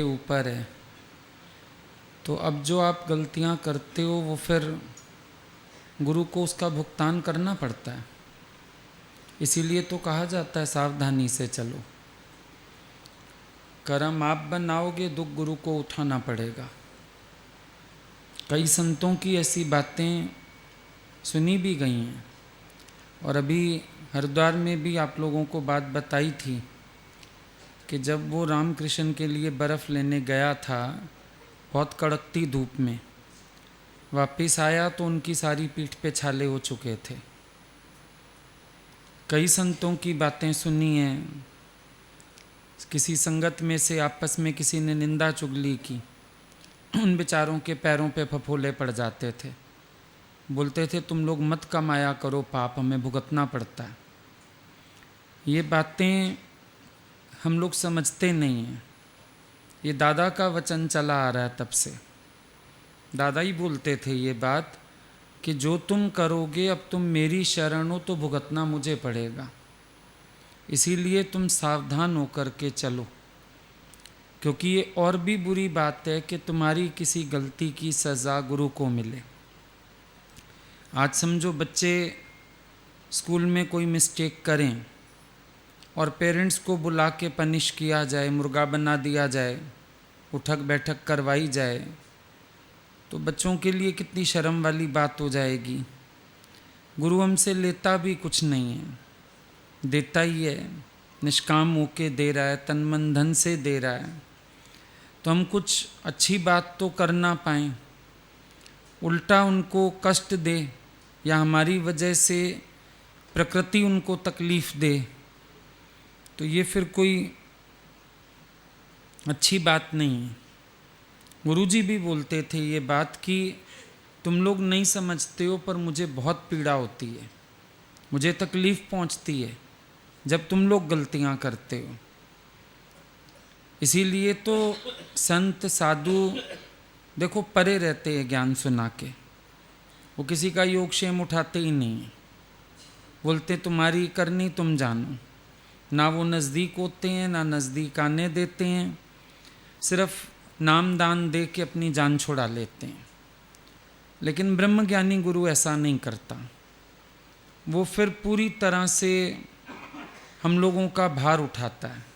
ऊपर है। तो अब जो आप गलतियां करते हो वो फिर गुरु को उसका भुगतान करना पड़ता है। इसीलिए तो कहा जाता है सावधानी से चलो। कर्म आप बनाओगे, दुख गुरु को उठाना पड़ेगा। कई संतों की ऐसी बातें सुनी भी गई हैं। और अभी हरिद्वार में भी आप लोगों को बात बताई थी कि जब वो रामकृष्ण के लिए बर्फ़ लेने गया था बहुत कड़कती धूप में, वापस आया तो उनकी सारी पीठ पे छाले हो चुके थे। कई संतों की बातें सुनी हैं। किसी संगत में से आपस में किसी ने निंदा चुगली की, उन बेचारों के पैरों पे फफोले पड़ जाते थे। बोलते थे तुम लोग मत कमाया करो पाप, हमें भुगतना पड़ता है। ये बातें हम लोग समझते नहीं हैं। ये दादा का वचन चला आ रहा है तब से। दादा ही बोलते थे ये बात कि जो तुम करोगे, अब तुम मेरी शरण हो तो भुगतना मुझे पड़ेगा। इसीलिए तुम सावधान होकर के चलो, क्योंकि ये और भी बुरी बात है कि तुम्हारी किसी गलती की सज़ा गुरु को मिले। आज समझो बच्चे स्कूल में कोई मिस्टेक करें और पेरेंट्स को बुला के पनिश किया जाए, मुर्गा बना दिया जाए, उठक बैठक करवाई जाए, तो बच्चों के लिए कितनी शर्म वाली बात हो जाएगी। गुरु हमसे लेता भी कुछ नहीं है, देता ही है। निष्काम होके दे रहा है, तन मन धन से दे रहा है। तो हम कुछ अच्छी बात तो कर ना पाएँ, उल्टा उनको कष्ट दे या हमारी वजह से प्रकृति उनको तकलीफ़ दे, तो ये फिर कोई अच्छी बात नहीं है। गुरुजी भी बोलते थे ये बात कि तुम लोग नहीं समझते हो, पर मुझे बहुत पीड़ा होती है, मुझे तकलीफ़ पहुंचती है जब तुम लोग गलतियां करते हो। इसीलिए तो संत साधु देखो परे रहते हैं ज्ञान सुना के। वो किसी का योगक्षेम उठाते ही नहीं है। बोलते तुम्हारी करनी तुम जानो। ना वो नज़दीक होते हैं, ना नज़दीक आने देते हैं। सिर्फ नाम दान दे के अपनी जान छुड़ा लेते हैं। लेकिन ब्रह्मज्ञानी गुरु ऐसा नहीं करता। वो फिर पूरी तरह से हम लोगों का भार उठाता है।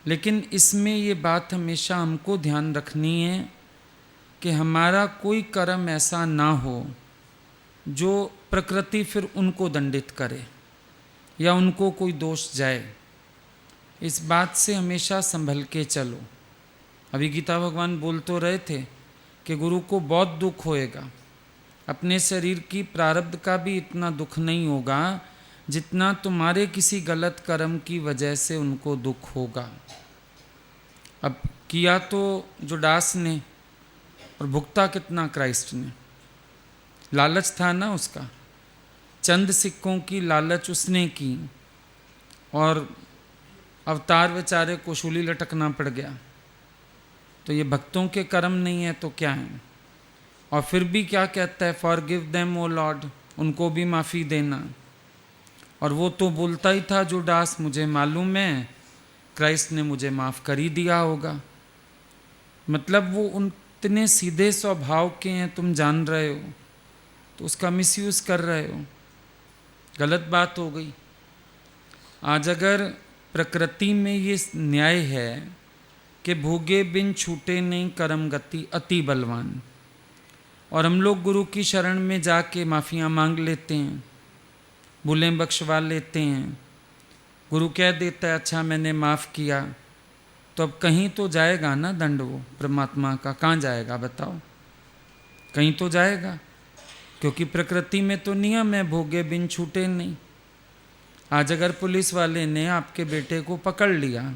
लेकिन इसमें ये बात हमेशा हमको ध्यान रखनी है कि हमारा कोई कर्म ऐसा ना हो जो प्रकृति फिर उनको दंडित करे या उनको कोई दोष जाए। इस बात से हमेशा संभल के चलो। अभी गीता भगवान बोल तो रहे थे कि गुरु को बहुत दुख होएगा। अपने शरीर की प्रारब्ध का भी इतना दुख नहीं होगा जितना तुम्हारे किसी गलत कर्म की वजह से उनको दुख होगा। अब किया तो जुडास ने, और भुगता कितना क्राइस्ट ने। लालच था ना उसका, चंद सिक्कों की लालच उसने की और अवतार बेचारे को शूली लटकना पड़ गया। तो ये भक्तों के कर्म नहीं है तो क्या है। और फिर भी क्या कहता है, फॉरगिव देम ओ लॉर्ड, उनको भी माफ़ी देना। और वो तो बोलता ही था जुडास, मुझे मालूम है क्राइस्ट ने मुझे माफ़ कर ही दिया होगा। मतलब वो उतने सीधे स्वभाव के हैं, तुम जान रहे हो, तो उसका मिसयूज़ कर रहे हो। गलत बात हो गई। आज अगर प्रकृति में ये न्याय है कि भोगे बिन छूटे नहीं कर्म गति अति बलवान, और हम लोग गुरु की शरण में जाके माफ़ियाँ मांग लेते हैं, भूलें बख्शवा लेते हैं, गुरु कह देता है अच्छा मैंने माफ़ किया, तो अब कहीं तो जाएगा ना दंड वो परमात्मा का। कहाँ जाएगा बताओ, कहीं तो जाएगा, क्योंकि प्रकृति में तो नियम है भोगे बिन छूटे नहीं। आज अगर पुलिस वाले ने आपके बेटे को पकड़ लिया,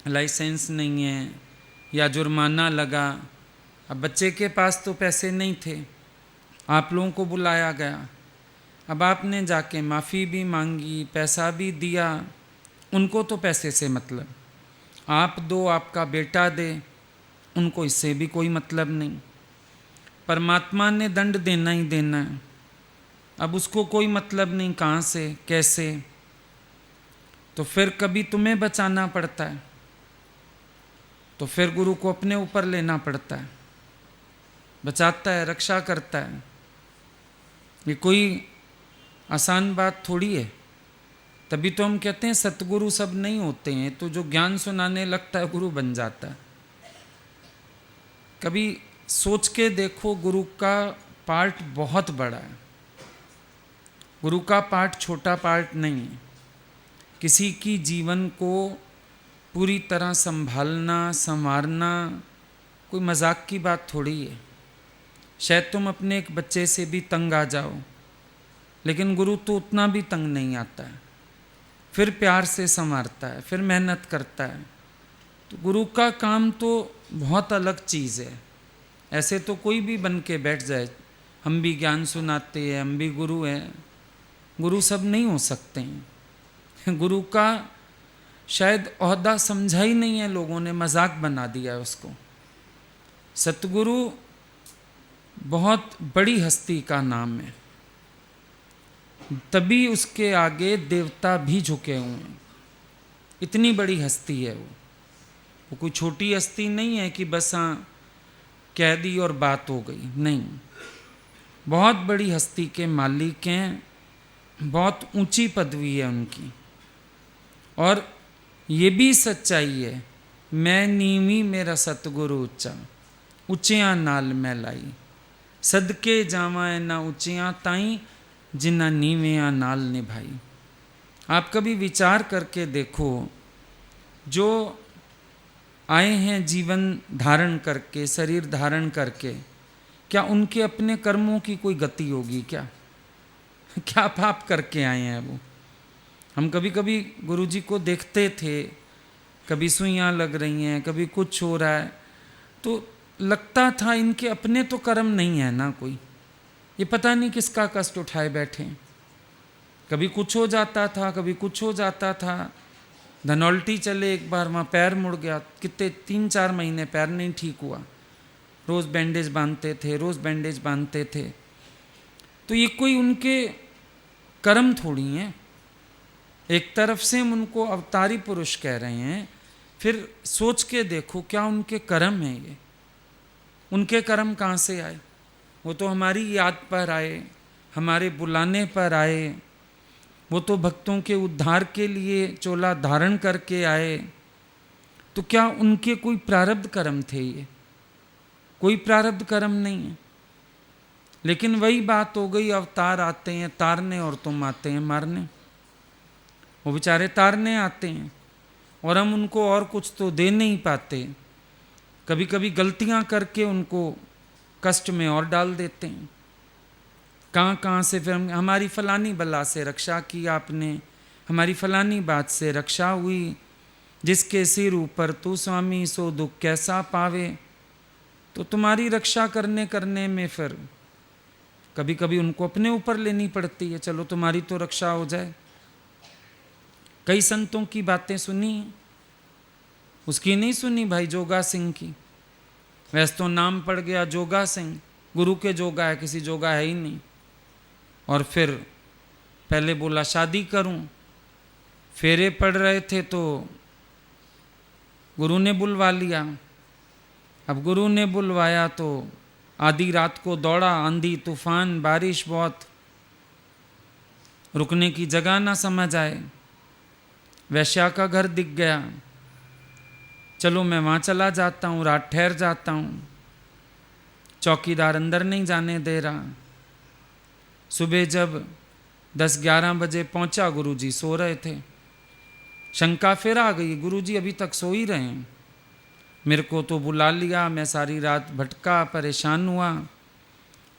लाइसेंस नहीं है या जुर्माना लगा, अब बच्चे के पास तो पैसे नहीं थे, आप लोगों को बुलाया गया, अब आपने जाके माफ़ी भी मांगी, पैसा भी दिया, उनको तो पैसे से मतलब, आप दो आपका बेटा दे, उनको इससे भी कोई मतलब नहीं। परमात्मा ने दंड देना ही देना है। अब उसको कोई मतलब नहीं कहाँ से कैसे, तो फिर कभी तुम्हें बचाना पड़ता है। तो फिर गुरु को अपने ऊपर लेना पड़ता है, बचाता है, रक्षा करता है। ये कोई आसान बात थोड़ी है। तभी तो हम कहते हैं सतगुरु सब नहीं होते हैं, तो जो ज्ञान सुनाने लगता है गुरु बन जाता है। कभी सोच के देखो, गुरु का पार्ट बहुत बड़ा है। गुरु का पार्ट छोटा पार्ट नहीं है। किसी की जीवन को पूरी तरह संभालना, संवारना कोई मजाक की बात थोड़ी है। शायद तुम अपने एक बच्चे से भी तंग आ जाओ, लेकिन गुरु तो उतना भी तंग नहीं आता है, फिर प्यार से संवारता है, फिर मेहनत करता है। तो गुरु का काम तो बहुत अलग चीज़ है। ऐसे तो कोई भी बन के बैठ जाए, हम भी ज्ञान सुनाते हैं, हम भी गुरु हैं, गुरु सब नहीं हो सकते हैं। गुरु का शायद ओहदा समझा ही नहीं है, लोगों ने मजाक बना दिया है उसको। सतगुरु बहुत बड़ी हस्ती का नाम है, तभी उसके आगे देवता भी झुके हुए हैं। इतनी बड़ी हस्ती है वो कोई छोटी हस्ती नहीं है कि बस हाँ कह दी और बात हो गई, नहीं। बहुत बड़ी हस्ती के मालिक हैं, बहुत ऊंची पदवी है उनकी। और ये भी सच्चाई है, मैं नीवी मेरा सतगुरु ऊंचा, ऊंचियां नाल मैं लाई, सदके जावा ना ऊंचियां ताई जिन्ना नीवियां नाल निभाई। आप कभी विचार करके देखो, जो आए हैं जीवन धारण करके, शरीर धारण करके, क्या उनके अपने कर्मों की कोई गति होगी क्या? क्या पाप करके आए हैं वो? हम कभी कभी गुरुजी को देखते थे, कभी सुइयाँ लग रही हैं, कभी कुछ हो रहा है, तो लगता था इनके अपने तो कर्म नहीं है ना कोई, ये पता नहीं किसका कष्ट उठाए बैठे। कभी कुछ हो जाता था, कभी कुछ हो जाता था। धनौल्टी चले एक बार, वहाँ पैर मुड़ गया, कितने 3-4 महीने पैर नहीं ठीक हुआ। रोज़ बैंडेज बांधते थे, रोज़ बैंडेज बांधते थे। तो ये कोई उनके कर्म थोड़ी हैं। एक तरफ से हम उनको अवतारी पुरुष कह रहे हैं, फिर सोच के देखो क्या उनके कर्म हैं ये? उनके कर्म कहाँ से आए? वो तो हमारी याद पर आए, हमारे बुलाने पर आए। वो तो भक्तों के उद्धार के लिए चोला धारण करके आए। तो क्या उनके कोई प्रारब्ध कर्म थे ये? कोई प्रारब्ध कर्म नहीं है। लेकिन वही बात हो गई, अवतार आते हैं तारने और तुम आते हैं मारने। वो बेचारे तारने आते हैं और हम उनको और कुछ तो दे नहीं पाते। कभी कभी गलतियां करके उनको कष्ट में और डाल देते हैं। कहाँ कहाँ से फिर हमारी फलानी बला से रक्षा की आपने, हमारी फलानी बात से रक्षा हुई, जिसके सिर ऊपर तू स्वामी सो दुख कैसा पावे। तो तुम्हारी रक्षा करने में फिर कभी कभी उनको अपने ऊपर लेनी पड़ती है, चलो तुम्हारी तो रक्षा हो जाए। कई संतों की बातें सुनी, उसकी नहीं सुनी भाई जोगा सिंह की। वैसे तो नाम पड़ गया जोगा सिंह, गुरु के जोगा है, किसी जोगा है ही नहीं। और फिर पहले बोला शादी करूं, फेरे पड़ रहे थे तो गुरु ने बुलवा लिया। अब गुरु ने बुलवाया तो आधी रात को दौड़ा, आंधी तूफान बारिश बहुत, रुकने की जगह ना समझ आए। वैश्या का घर दिख गया, चलो मैं वहाँ चला जाता हूँ, रात ठहर जाता हूँ। चौकीदार अंदर नहीं जाने दे रहा। सुबह जब 10-11 बजे पहुँचा, गुरुजी सो रहे थे। शंका फिर आ गई, गुरुजी अभी तक सो ही रहे हैं। मेरे को तो बुला लिया, मैं सारी रात भटका, परेशान हुआ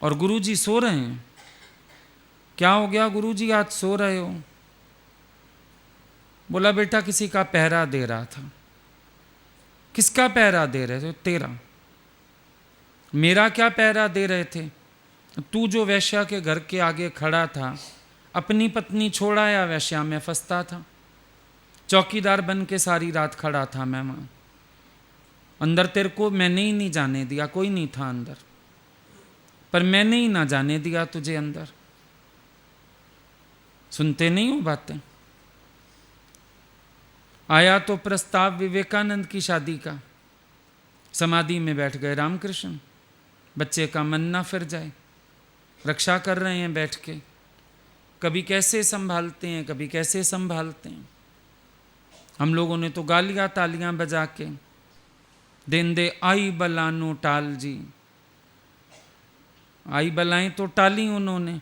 और गुरुजी सो रहे हैं। क्या हो गया गुरुजी, आज सो रहे हो? बोला बेटा किसी का पहरा दे रहा था। किसका पहरा दे रहे थे? तेरा। मेरा क्या पहरा दे रहे थे? तू जो वैश्या के घर के आगे खड़ा था, अपनी पत्नी छोड़ा या वैश्या में फंसता था? चौकीदार बन के सारी रात खड़ा था मैं वहाँ। अंदर तेरे को मैंने ही नहीं जाने दिया, कोई नहीं था अंदर, पर मैंने ही ना जाने दिया तुझे अंदर। सुनते नहीं हो बातें? आया तो प्रस्ताव विवेकानंद की शादी का, समाधि में बैठ गए रामकृष्ण, बच्चे का मन ना फिर जाए, रक्षा कर रहे हैं बैठ के, कभी कैसे संभालते हैं, कभी कैसे संभालते हैं। हम लोगों ने तो गालियाँ तालियाँ बजा के देन दे आई बलानो टाल जी, आई बलाएं तो टाली उन्होंने,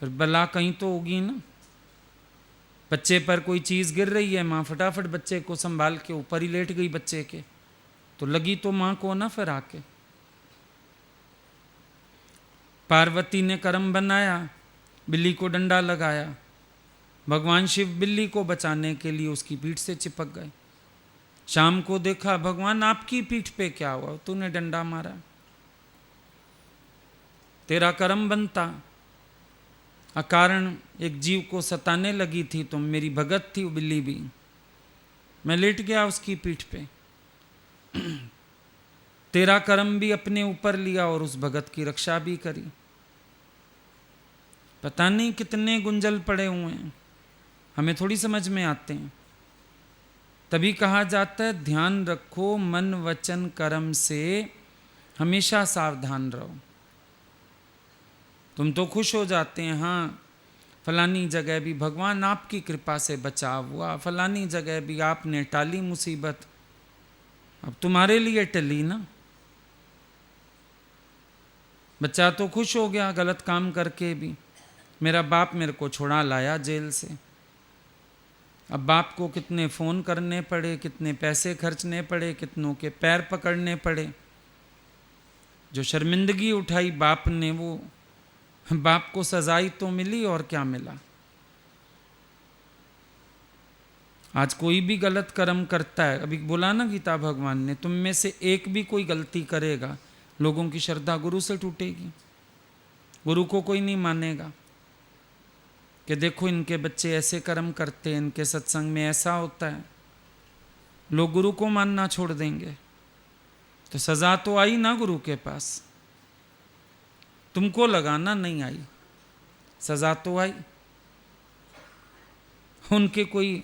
फिर बला कहीं तो होगी ना। बच्चे पर कोई चीज़ गिर रही है, माँ फटाफट बच्चे को संभाल के ऊपर ही लेट गई बच्चे के, तो लगी तो माँ को ना फिर आके। पार्वती ने कर्म बनाया, बिल्ली को डंडा लगाया, भगवान शिव बिल्ली को बचाने के लिए उसकी पीठ से चिपक गए। शाम को देखा, भगवान आपकी पीठ पे क्या हुआ, तूने डंडा मारा, तेरा कर्म बनता। अकारण एक जीव को सताने लगी थी, तुम मेरी भगत थी वो बिल्ली भी, मैं लेट गया उसकी पीठ पे। तेरा कर्म भी अपने ऊपर लिया और उस भगत की रक्षा भी करी। पता नहीं कितने गुंजल पड़े हुए हैं, हमें थोड़ी समझ में आते हैं। तभी कहा जाता है ध्यान रखो मन वचन कर्म से हमेशा सावधान रहो। तुम तो खुश हो जाते हैं, हाँ फलानी जगह भी भगवान आपकी कृपा से बचाव हुआ, फलानी जगह भी आपने टाली मुसीबत, अब तुम्हारे लिए टली ना। बच्चा तो खुश हो गया गलत काम करके भी, मेरा बाप मेरे को छुड़ा लाया जेल से। अब बाप को कितने फ़ोन करने पड़े, कितने पैसे खर्चने पड़े, कितनों के पैर पकड़ने पड़े। जो शर्मिंदगी उठाई बाप ने, वो बाप को सजाई तो मिली, और क्या मिला। आज कोई भी गलत कर्म करता है, अभी बोला ना गीता भगवान ने, तुम में से एक भी कोई गलती करेगा, लोगों की श्रद्धा गुरु से टूटेगी, गुरु को कोई नहीं मानेगा कि देखो इनके बच्चे ऐसे कर्म करते हैं, इनके सत्संग में ऐसा होता है, लोग गुरु को मानना छोड़ देंगे। तो सजा तो आई ना गुरु के पास, तुमको लगाना नहीं आई, सजा तो आई। उनके कोई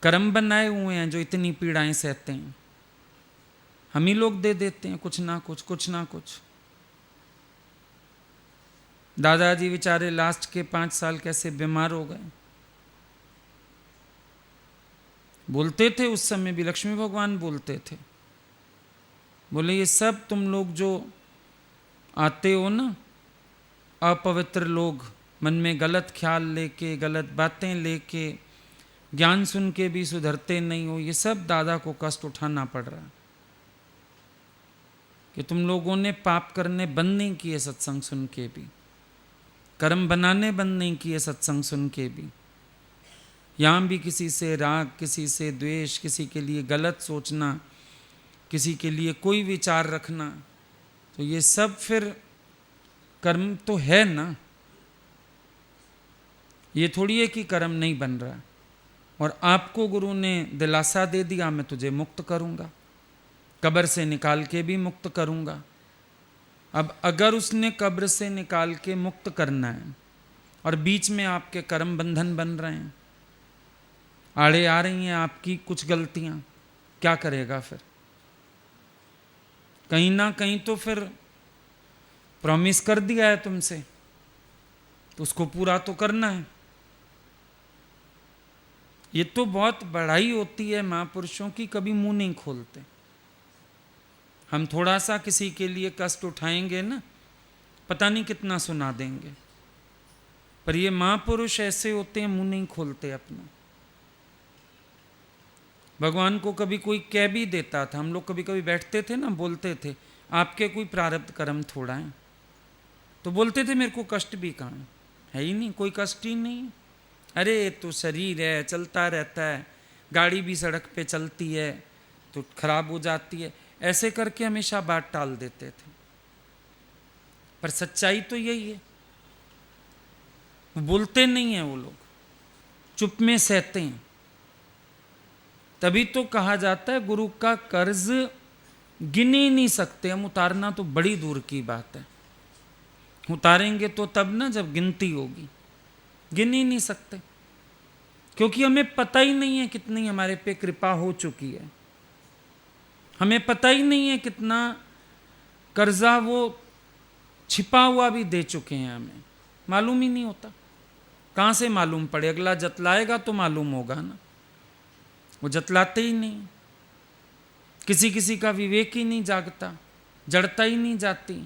कर्म बनाए हुए हैं जो इतनी पीड़ाएं सहते हैं, हम ही लोग दे देते हैं कुछ ना कुछ, कुछ ना कुछ। दादाजी बेचारे लास्ट के 5 साल कैसे बीमार हो गए। बोलते थे उस समय भी, लक्ष्मी भगवान बोलते थे, बोले ये सब तुम लोग जो आते हो ना, अपवित्र लोग, मन में गलत ख्याल लेके, गलत बातें लेके, ज्ञान सुन के भी सुधरते नहीं हो, ये सब दादा को कष्ट उठाना पड़ रहा है कि तुम लोगों ने पाप करने बंद नहीं किए सत्संग सुन के भी, कर्म बनाने बंद नहीं किए सत्संग सुन के भी। यहाँ भी किसी से राग, किसी से द्वेष, किसी के लिए गलत सोचना, किसी के लिए कोई विचार रखना, तो ये सब फिर कर्म तो है ना। ये थोड़ी है कि कर्म नहीं बन रहा। और आपको गुरु ने दिलासा दे दिया, मैं तुझे मुक्त करूँगा, कब्र से निकाल के भी मुक्त करूँगा। अब अगर उसने कब्र से निकाल के मुक्त करना है और बीच में आपके कर्म बंधन बन रहे हैं, आड़े आ रही हैं आपकी कुछ गलतियाँ, क्या करेगा फिर? कहीं ना कहीं तो फिर प्रॉमिस कर दिया है तुमसे, तो उसको पूरा तो करना है। ये तो बहुत बड़ाई होती है महापुरुषों की, कभी मुंह नहीं खोलते। हम थोड़ा सा किसी के लिए कष्ट उठाएंगे ना, पता नहीं कितना सुना देंगे, पर ये महापुरुष ऐसे होते हैं, मुंह नहीं खोलते अपना। भगवान को कभी कोई कह भी देता था, हम लोग कभी कभी बैठते थे ना, बोलते थे आपके कोई प्रारब्ध कर्म थोड़ा है, तो बोलते थे मेरे को कष्ट भी कहाँ है ही नहीं, कोई कष्ट ही नहीं। अरे तो शरीर है, चलता रहता है, गाड़ी भी सड़क पे चलती है तो खराब हो जाती है, ऐसे करके हमेशा बात टाल देते थे। पर सच्चाई तो यही है, बोलते नहीं हैं वो लोग, चुप में सहते हैं। तभी तो कहा जाता है गुरु का कर्ज गिन ही नहीं सकते हम, उतारना तो बड़ी दूर की बात है। उतारेंगे तो तब ना जब गिनती होगी, गिन ही नहीं सकते, क्योंकि हमें पता ही नहीं है कितनी हमारे पे कृपा हो चुकी है। हमें पता ही नहीं है कितना कर्जा वो छिपा हुआ भी दे चुके हैं, हमें मालूम ही नहीं होता। कहाँ से मालूम पड़े? अगला जतलाएगा तो मालूम होगा ना, वो जतलाते ही नहीं। किसी किसी का विवेक ही नहीं जागता, जड़ता ही नहीं जाती।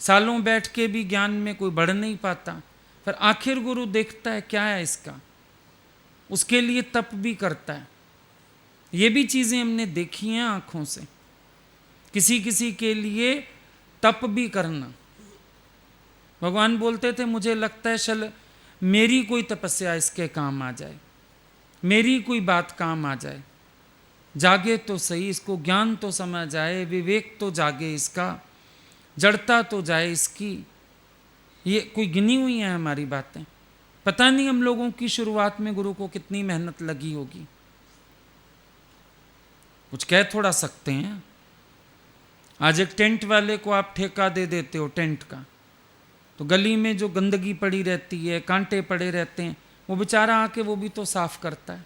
सालों बैठ के भी ज्ञान में कोई बढ़ नहीं पाता, पर आखिर गुरु देखता है क्या है इसका, उसके लिए तप भी करता है। ये भी चीज़ें हमने देखी हैं आँखों से, किसी किसी के लिए तप भी करना। भगवान बोलते थे मुझे लगता है चल मेरी कोई तपस्या इसके काम आ जाए, मेरी कोई बात काम आ जाए, जागे तो सही, इसको ज्ञान तो समझ आए, विवेक तो जागे इसका, जड़ता तो जाए इसकी। ये कोई गिनी हुई है हमारी बातें। पता नहीं हम लोगों की शुरुआत में गुरु को कितनी मेहनत लगी होगी। कुछ कह थोड़ा सकते हैं। आज एक टेंट वाले को आप ठेका दे देते हो टेंट का, तो गली में जो गंदगी पड़ी रहती है, कांटे पड़े रहते हैं, वो बेचारा आके वो भी तो साफ करता है।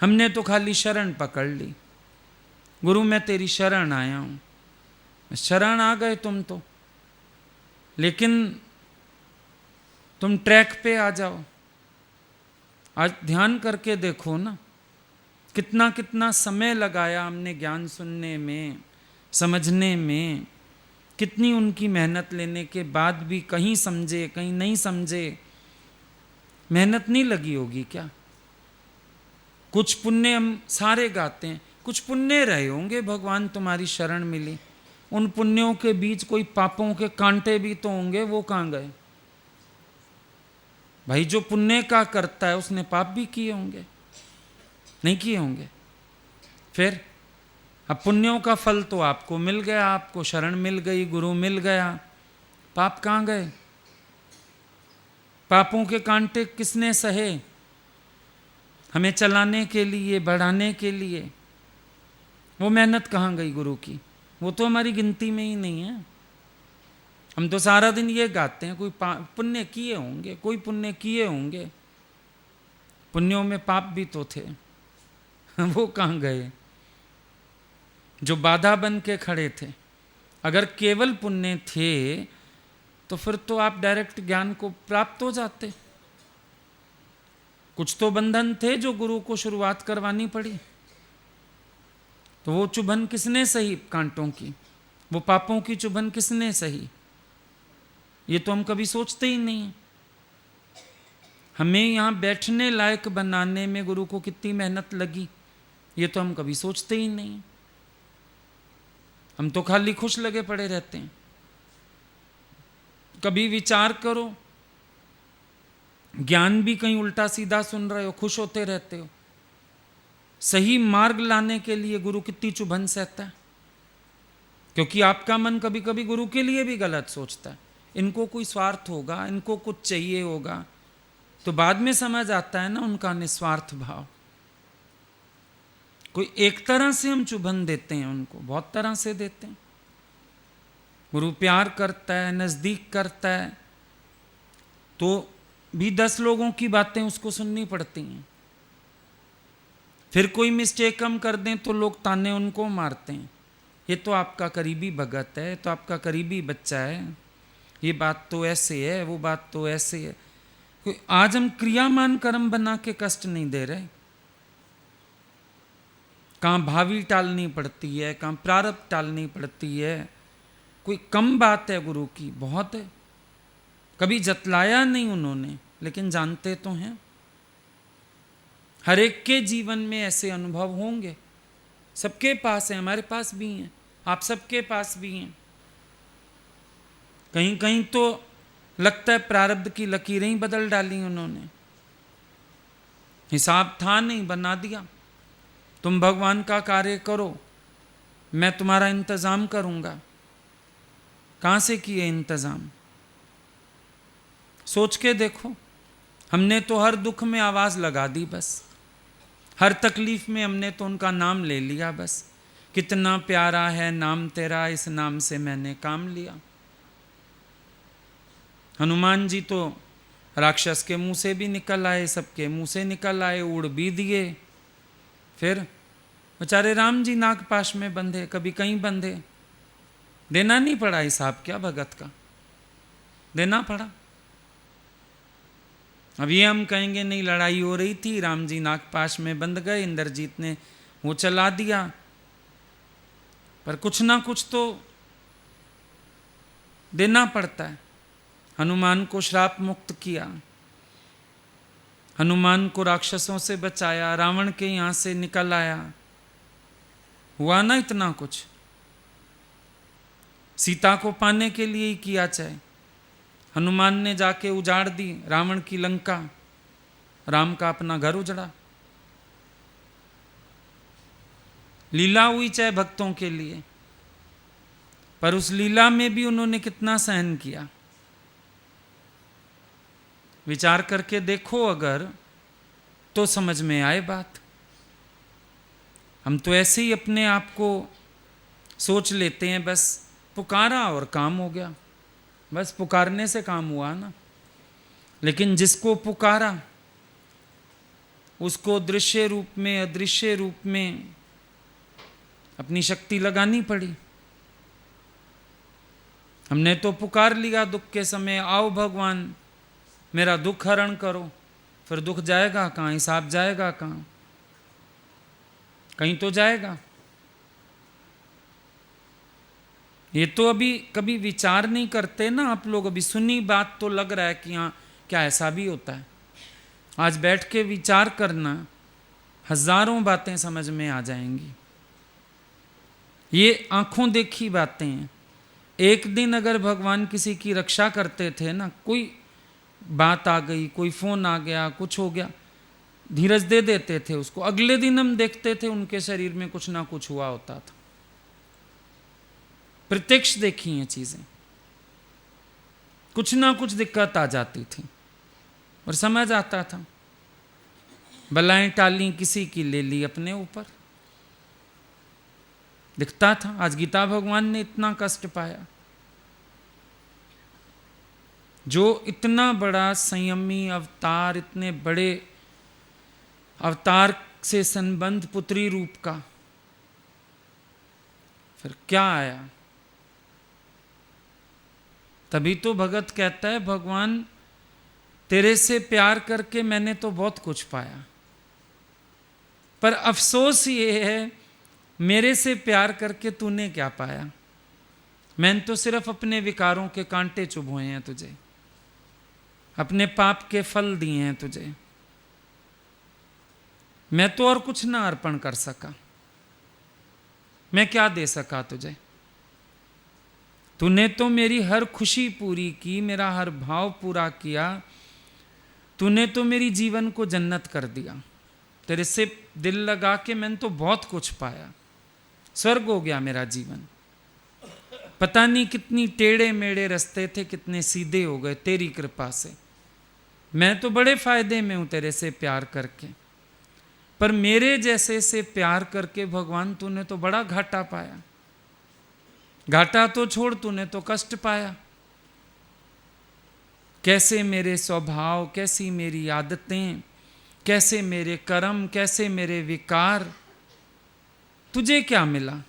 हमने तो खाली शरण पकड़ ली, गुरु मैं तेरी शरण आया हूँ। शरण आ गए तुम तो, लेकिन तुम ट्रैक पे आ जाओ। आज ध्यान करके देखो ना, कितना कितना समय लगाया हमने ज्ञान सुनने में, समझने में। कितनी उनकी मेहनत लेने के बाद भी कहीं समझे कहीं नहीं समझे। मेहनत नहीं लगी होगी क्या? कुछ पुण्य हम सारे गाते हैं, कुछ पुण्य रहे होंगे, भगवान तुम्हारी शरण मिली। उन पुण्यों के बीच कोई पापों के कांटे भी तो होंगे, वो कहाँ गए? भाई जो पुण्य का करता है उसने पाप भी किए होंगे, नहीं किए होंगे? फिर अब पुण्यों का फल तो आपको मिल गया, आपको शरण मिल गई, गुरु मिल गया, पाप कहाँ गए? पापों के कांटे किसने सहे? हमें चलाने के लिए, बढ़ाने के लिए। वो मेहनत कहाँ गई गुरु की? वो तो हमारी गिनती में ही नहीं है। हम तो सारा दिन ये गाते हैं कोई पुण्य किए होंगे, कोई पुण्य किए होंगे। पुण्यों में पाप भी तो थे, वो कहाँ गए? जो बाधा बन के खड़े थे। अगर केवल पुण्य थे तो फिर तो आप डायरेक्ट ज्ञान को प्राप्त हो जाते। कुछ तो बंधन थे जो गुरु को शुरुआत करवानी पड़ी। तो वो चुभन किसने सही कांटों की? वो पापों की चुभन किसने सही? ये तो हम कभी सोचते ही नहीं। हमें यहाँ बैठने लायक बनाने में गुरु को कितनी मेहनत लगी, ये तो हम कभी सोचते ही नहीं। हम तो खाली खुश लगे पड़े रहते हैं। कभी विचार करो, ज्ञान भी कहीं उल्टा सीधा सुन रहे हो, खुश होते रहते हो। सही मार्ग लाने के लिए गुरु कितनी चुभन सहता है, क्योंकि आपका मन कभी कभी गुरु के लिए भी गलत सोचता है। इनको कोई स्वार्थ होगा, इनको कुछ चाहिए होगा, तो बाद में समझ आता है ना उनका निस्वार्थ भाव। कोई एक तरह से हम चुभन देते हैं उनको, बहुत तरह से देते हैं। गुरु प्यार करता है, नज़दीक करता है, तो भी 10 लोगों की बातें उसको सुननी पड़ती हैं। फिर कोई मिस्टेक हम कर दें तो लोग ताने उनको मारते हैं, ये तो आपका करीबी भगत है, तो आपका करीबी बच्चा है, ये बात तो ऐसे है, वो बात तो ऐसे है। कोई आज हम क्रियामान कर्म बना के कष्ट नहीं दे रहे। कहाँ भावी टालनी पड़ती है, कहाँ प्रारब्ध टालनी पड़ती है। कोई कम बात है गुरु की? बहुत है। कभी जतलाया नहीं उन्होंने, लेकिन जानते तो हैं। हर एक के जीवन में ऐसे अनुभव होंगे, सबके पास है, हमारे पास भी हैं, आप सबके पास भी हैं। कहीं कहीं तो लगता है प्रारब्ध की लकीरें ही बदल डाली उन्होंने। हिसाब था नहीं, बना दिया। तुम भगवान का कार्य करो, मैं तुम्हारा इंतजाम करूंगा। कहाँ से किए इंतजाम? सोच के देखो। हमने तो हर दुख में आवाज लगा दी बस, हर तकलीफ में हमने तो उनका नाम ले लिया बस। कितना प्यारा है नाम तेरा, इस नाम से मैंने काम लिया। हनुमान जी तो राक्षस के मुंह से भी निकल आए, सबके मुंह से निकल आए, उड़ भी दिए। फिर बेचारे राम जी नागपाश में बंधे, कभी कहीं बंधे, देना नहीं पड़ा हिसाब क्या भगत का, देना पड़ा। अब ये हम कहेंगे नहीं लड़ाई हो रही थी, राम जी नागपाश में बंध गए, इंद्रजीत ने वो चला दिया, पर कुछ ना कुछ तो देना पड़ता है। हनुमान को श्राप मुक्त किया, हनुमान को राक्षसों से बचाया, रावण के यहां से निकल आया, हुआ ना इतना कुछ। सीता को पाने के लिए ही किया, चाहे हनुमान ने जाके उजाड़ दी रावण की लंका, राम का अपना घर उजड़ा। लीला हुई चाहे भक्तों के लिए, पर उस लीला में भी उन्होंने कितना सहन किया। विचार करके देखो अगर, तो समझ में आए बात। हम तो ऐसे ही अपने आप को सोच लेते हैं, बस पुकारा और काम हो गया, बस पुकारने से काम हुआ ना। लेकिन जिसको पुकारा उसको दृश्य रूप में अदृश्य रूप में अपनी शक्ति लगानी पड़ी। हमने तो पुकार लिया दुख के समय, आओ भगवान मेरा दुख हरण करो, फिर दुख जाएगा कहाँ, हिसाब जाएगा कहाँ, कहीं तो जाएगा। ये तो अभी कभी विचार नहीं करते ना आप लोग। अभी सुनी बात तो लग रहा है कि हाँ क्या ऐसा भी होता है। आज बैठ के विचार करना, हजारों बातें समझ में आ जाएंगी। ये आंखों देखी बातें हैं। एक दिन अगर भगवान किसी की रक्षा करते थे ना, कोई बात आ गई, कोई फोन आ गया, कुछ हो गया, धीरज दे देते थे उसको, अगले दिन हम देखते थे उनके शरीर में कुछ ना कुछ हुआ होता था। प्रत्यक्ष देखी हैं चीजें, कुछ ना कुछ दिक्कत आ जाती थी और समझ आता था। बलाएं टाली किसी की, ले ली अपने ऊपर, दिखता था। आज गीता भगवान ने इतना कष्ट पाया, जो इतना बड़ा संयमी अवतार, इतने बड़े अवतार से संबंध पुत्री रूप का, फिर क्या आया। तभी तो भगत कहता है भगवान तेरे से प्यार करके मैंने तो बहुत कुछ पाया, पर अफसोस ये है मेरे से प्यार करके तूने क्या पाया। मैंने तो सिर्फ अपने विकारों के कांटे चुभोए हैं तुझे, अपने पाप के फल दिए हैं तुझे, मैं तो और कुछ ना अर्पण कर सका। मैं क्या दे सका तुझे? तूने तो मेरी हर खुशी पूरी की, मेरा हर भाव पूरा किया, तूने तो मेरी जीवन को जन्नत कर दिया। तेरे से दिल लगा के मैंने तो बहुत कुछ पाया, स्वर्ग हो गया मेरा जीवन। पता नहीं कितनी टेढ़े मेढ़े रास्ते थे, कितने सीधे हो गए तेरी कृपा से। मैं तो बड़े फायदे में हूं तेरे से प्यार करके, पर मेरे जैसे से प्यार करके भगवान तूने तो बड़ा घाटा पाया। घाटा तो छोड़, तूने तो कष्ट पाया। कैसे मेरे स्वभाव, कैसी मेरी आदतें, कैसे मेरे कर्म, कैसे मेरे विकार, तुझे क्या मिला?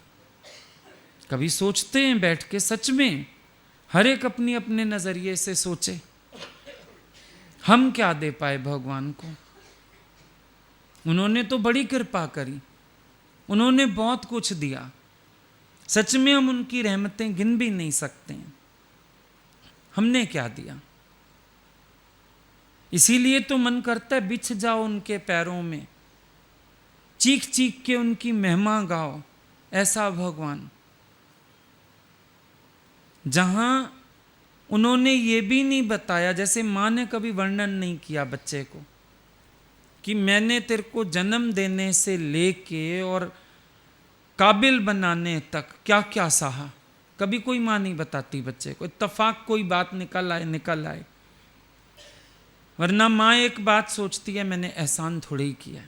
कभी सोचते हैं बैठ के? सच में हर एक अपनी अपने नजरिए से सोचे, हम क्या दे पाए भगवान को? उन्होंने तो बड़ी कृपा करी, उन्होंने बहुत कुछ दिया। सच में हम उनकी रहमतें गिन भी नहीं सकते हैं। हमने क्या दिया? इसीलिए तो मन करता है बिछ जाओ उनके पैरों में, चीख चीख के उनकी महिमा गाओ। ऐसा भगवान, जहां उन्होंने ये भी नहीं बताया, जैसे माँ ने कभी वर्णन नहीं किया बच्चे को कि मैंने तेरे को जन्म देने से लेके और काबिल बनाने तक क्या क्या सहा। कभी कोई माँ नहीं बताती बच्चे को, इत्तफाक कोई बात निकल आए। वरना माँ एक बात सोचती है, मैंने एहसान थोड़ी ही किया।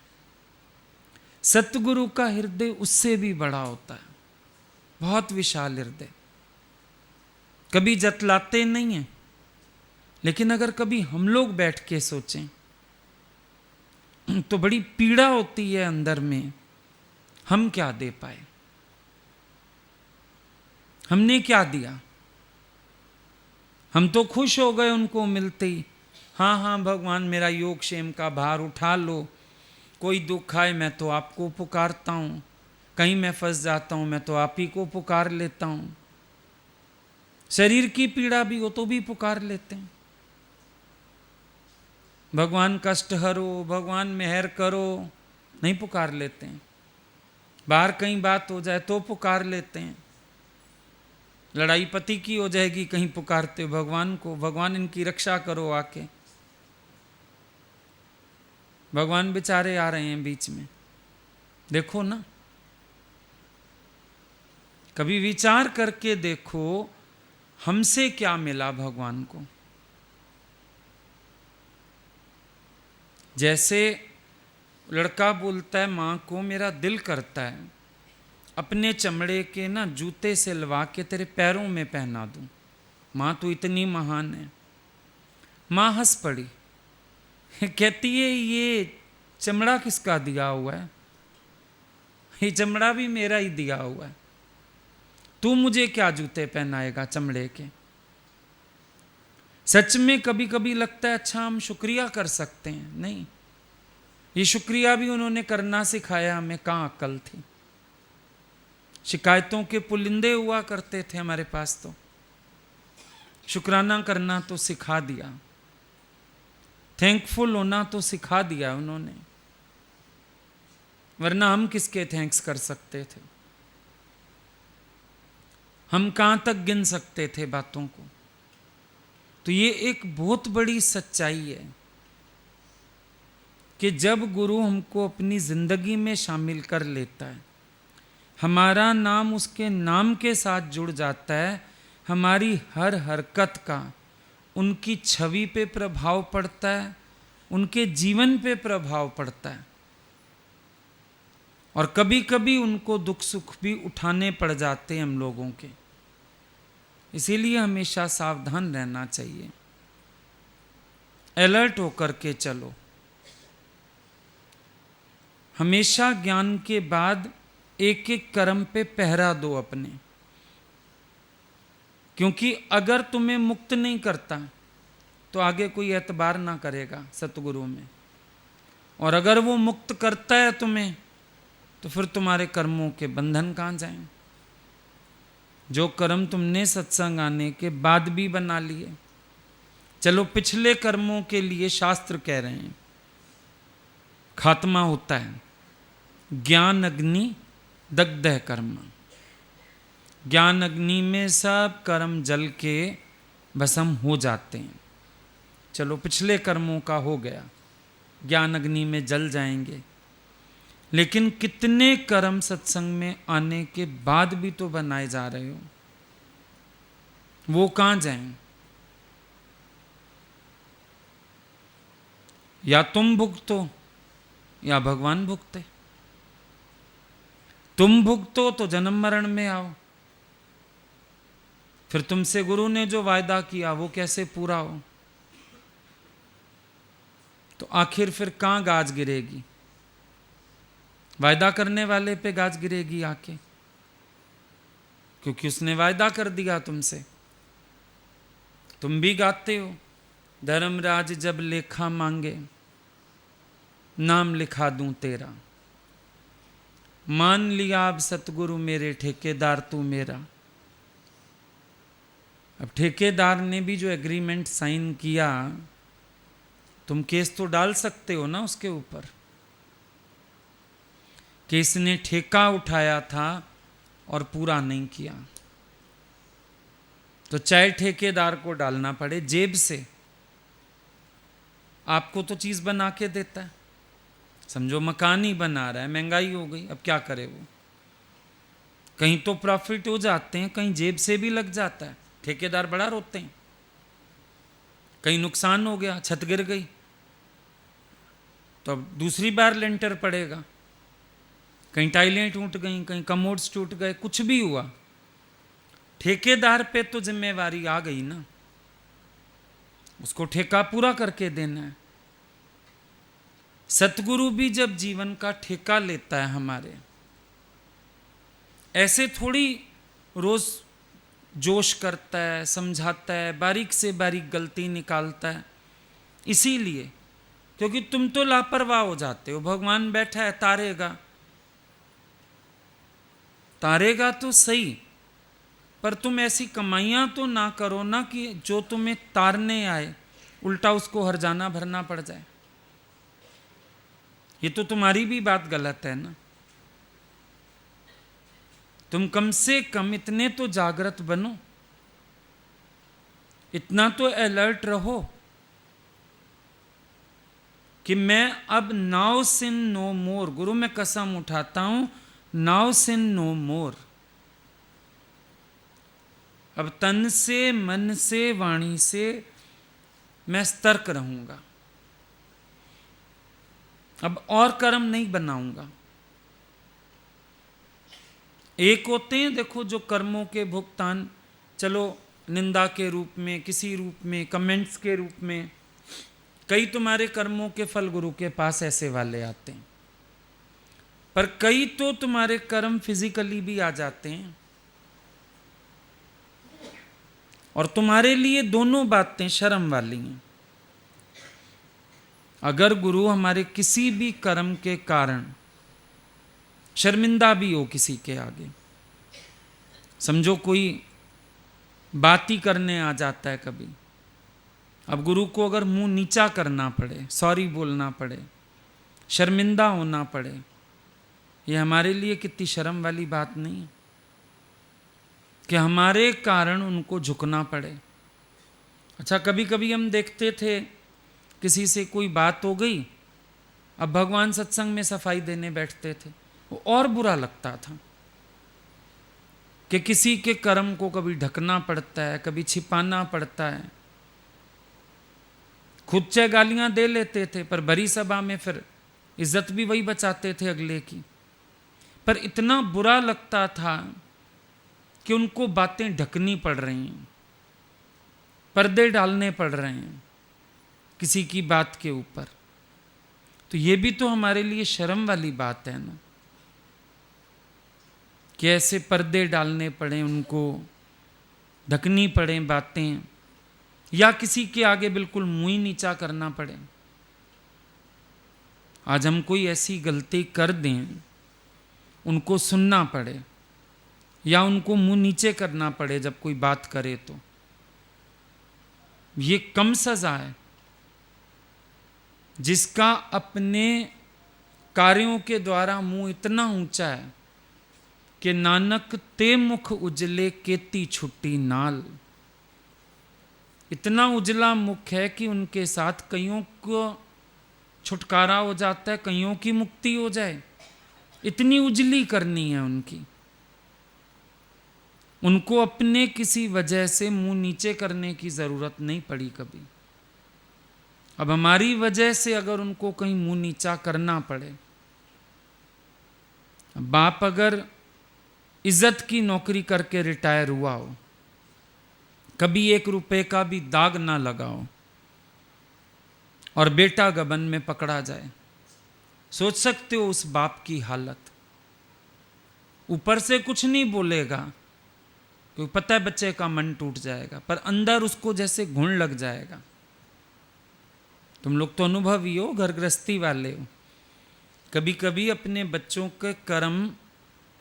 सतगुरु का हृदय उससे भी बड़ा होता है, बहुत विशाल हृदय। कभी जतलाते नहीं है, लेकिन अगर कभी हम लोग बैठ के सोचें तो बड़ी पीड़ा होती है अंदर में। हम क्या दे पाए? हमने क्या दिया? हम तो खुश हो गए उनको मिलते ही। हाँ हाँ भगवान, मेरा योग क्षेम का भार उठा लो, कोई दुख आए मैं तो आपको पुकारता हूँ, कहीं मैं फंस जाता हूँ मैं तो आप ही को पुकार लेता हूँ, शरीर की पीड़ा भी हो तो भी पुकार लेते हैं, भगवान कष्ट हरो, भगवान मेहर करो, नहीं पुकार लेते हैं। बाहर कहीं बात हो जाए तो पुकार लेते हैं, लड़ाई पति की हो जाएगी कहीं पुकारते हो भगवान को, भगवान इनकी रक्षा करो आके। भगवान बेचारे आ रहे हैं बीच में, देखो ना, कभी विचार करके देखो हमसे क्या मिला भगवान को। जैसे लड़का बोलता है माँ को, मेरा दिल करता है अपने चमड़े के ना जूते से लवा के तेरे पैरों में पहना दूं, माँ तो इतनी महान है। माँ हंस पड़ी, कहती है ये चमड़ा किसका दिया हुआ है? ये चमड़ा भी मेरा ही दिया हुआ है, तू मुझे क्या जूते पहनाएगा चमड़े के? सच में कभी कभी लगता है अच्छा हम शुक्रिया कर सकते हैं, नहीं, ये शुक्रिया भी उन्होंने करना सिखाया हमें, कहाँ अक्ल थी। शिकायतों के पुलिंदे हुआ करते थे हमारे पास, तो शुक्राना करना तो सिखा दिया, थैंकफुल होना तो सिखा दिया उन्होंने, वरना हम किसके थैंक्स कर सकते थे? हम कहाँ तक गिन सकते थे बातों को? तो ये एक बहुत बड़ी सच्चाई है कि जब गुरु हमको अपनी जिंदगी में शामिल कर लेता है, हमारा नाम उसके नाम के साथ जुड़ जाता है, हमारी हर हरकत का उनकी छवि पे प्रभाव पड़ता है, उनके जीवन पे प्रभाव पड़ता है, और कभी कभी उनको दुख सुख भी उठाने पड़ जाते हैं हम लोगों के। इसीलिए हमेशा सावधान रहना चाहिए, अलर्ट होकर के चलो। हमेशा ज्ञान के बाद एक एक कर्म पे पहरा दो अपने, क्योंकि अगर तुम्हें मुक्त नहीं करता तो आगे कोई एतबार ना करेगा सतगुरु में, और अगर वो मुक्त करता है तुम्हें तो फिर तुम्हारे कर्मों के बंधन कहाँ जाएं? जो कर्म तुमने सत्संग आने के बाद भी बना लिए, चलो पिछले कर्मों के लिए शास्त्र कह रहे हैं खात्मा होता है, ज्ञान अग्नि दग्ध कर्म, ज्ञान अग्नि में सब कर्म जल के भस्म हो जाते हैं। चलो पिछले कर्मों का हो गया, ज्ञान अग्नि में जल जाएंगे, लेकिन कितने कर्म सत्संग में आने के बाद भी तो बनाए जा रहे हो, वो कहाँ जाएं? या तुम भुगतो या भगवान भुगते। तुम भुगतो तो जन्म मरण में आओ, फिर तुमसे गुरु ने जो वायदा किया वो कैसे पूरा हो? तो आखिर फिर कहाँ गाज गिरेगी? वायदा करने वाले पे गाज गिरेगी आके, क्योंकि उसने वायदा कर दिया तुमसे। तुम भी गाते हो, धर्मराज जब लेखा मांगे नाम लिखा दूं तेरा, मान लिया अब सतगुरु मेरे ठेकेदार तू मेरा। अब ठेकेदार ने भी जो एग्रीमेंट साइन किया, तुम केस तो डाल सकते हो ना उसके ऊपर कि इसने ठेका उठाया था और पूरा नहीं किया, तो चाहे ठेकेदार को डालना पड़े जेब से। आपको तो चीज बना के देता है, समझो मकान ही बना रहा है, महंगाई हो गई, अब क्या करे वो? कहीं तो प्रॉफिट हो जाते हैं, कहीं जेब से भी लग जाता है, ठेकेदार बड़ा रोते हैं। कहीं नुकसान हो गया, छत गिर गई, तो अब दूसरी बार लेंटर पड़ेगा। कहीं टाइलें टूट गई, कहीं कमोड्स टूट गए, कुछ भी हुआ, ठेकेदार पे तो जिम्मेवारी आ गई ना, उसको ठेका पूरा करके देना है। सतगुरु भी जब जीवन का ठेका लेता है हमारे, ऐसे थोड़ी रोज जोश करता है, समझाता है, बारीक से बारीक गलती निकालता है। इसीलिए क्योंकि तुम तो लापरवाह हो जाते हो। भगवान बैठा है, तारेगा, तारेगा तो सही, पर तुम ऐसी कमाइयां तो ना करो ना कि जो तुम्हें तारने आए उल्टा उसको हर्जाना भरना पड़ जाए। ये तो तुम्हारी भी बात गलत है ना। तुम कम से कम इतने तो जागृत बनो, इतना तो अलर्ट रहो कि मैं अब नाउ सिन नो मोर, गुरु मैं कसम उठाता हूं, नाउ सिन नो मोर। अब तन से, मन से, वाणी से मैं सतर्क रहूंगा। अब और कर्म नहीं बनाऊंगा। एक होते हैं देखो जो कर्मों के भुगतान, चलो निंदा के रूप में, किसी रूप में, कमेंट्स के रूप में, कई तुम्हारे कर्मों के फल गुरु के पास ऐसे वाले आते हैं, पर कई तो तुम्हारे कर्म फिजिकली भी आ जाते हैं। और तुम्हारे लिए दोनों बातें शर्म वाली हैं। अगर गुरु हमारे किसी भी कर्म के कारण शर्मिंदा भी हो किसी के आगे, समझो कोई बात ही करने आ जाता है कभी, अब गुरु को अगर मुंह नीचा करना पड़े, सॉरी बोलना पड़े, शर्मिंदा होना पड़े, ये हमारे लिए कितनी शर्म वाली बात नहीं है कि हमारे कारण उनको झुकना पड़े। अच्छा, कभी कभी हम देखते थे किसी से कोई बात हो गई, अब भगवान सत्संग में सफाई देने बैठते थे, वो और बुरा लगता था कि किसी के कर्म को कभी ढकना पड़ता है, कभी छिपाना पड़ता है। खुद चाहे गालियां दे लेते थे, पर बड़ी सभा में फिर इज्जत भी वही बचाते थे अगले की। पर इतना बुरा लगता था कि उनको बातें ढकनी पड़ रही हैं, पर्दे डालने पड़ रहे हैं किसी की बात के ऊपर। तो ये भी तो हमारे लिए शर्म वाली बात है ना, कि ऐसे पर्दे डालने पड़े, उनको ढकनी पड़े बातें, या किसी के आगे बिल्कुल मुंह ही नीचा करना पड़े। आज हम कोई ऐसी गलती कर दें, उनको सुनना पड़े या उनको मुंह नीचे करना पड़े जब कोई बात करे, तो ये कम सजा है जिसका अपने कार्यों के द्वारा मुंह इतना ऊंचा है कि नानक ते मुख उजले केती छुट्टी नाल। इतना उजला मुख है कि उनके साथ कईयों को छुटकारा हो जाता है, कईयों की मुक्ति हो जाए, इतनी उजली करनी है उनकी। उनको अपने किसी वजह से मुंह नीचे करने की जरूरत नहीं पड़ी कभी। अब हमारी वजह से अगर उनको कहीं मुंह नीचा करना पड़े, बाप अगर इज्जत की नौकरी करके रिटायर हुआ हो, कभी 1 रुपए का भी दाग ना लगाओ, और बेटा गबन में पकड़ा जाए, सोच सकते हो उस बाप की हालत। ऊपर से कुछ नहीं बोलेगा क्योंकि पता है बच्चे का मन टूट जाएगा, पर अंदर उसको जैसे घुन लग जाएगा। तुम लोग तो अनुभवी हो, घर गृहस्थी वाले हो, कभी कभी अपने बच्चों के कर्म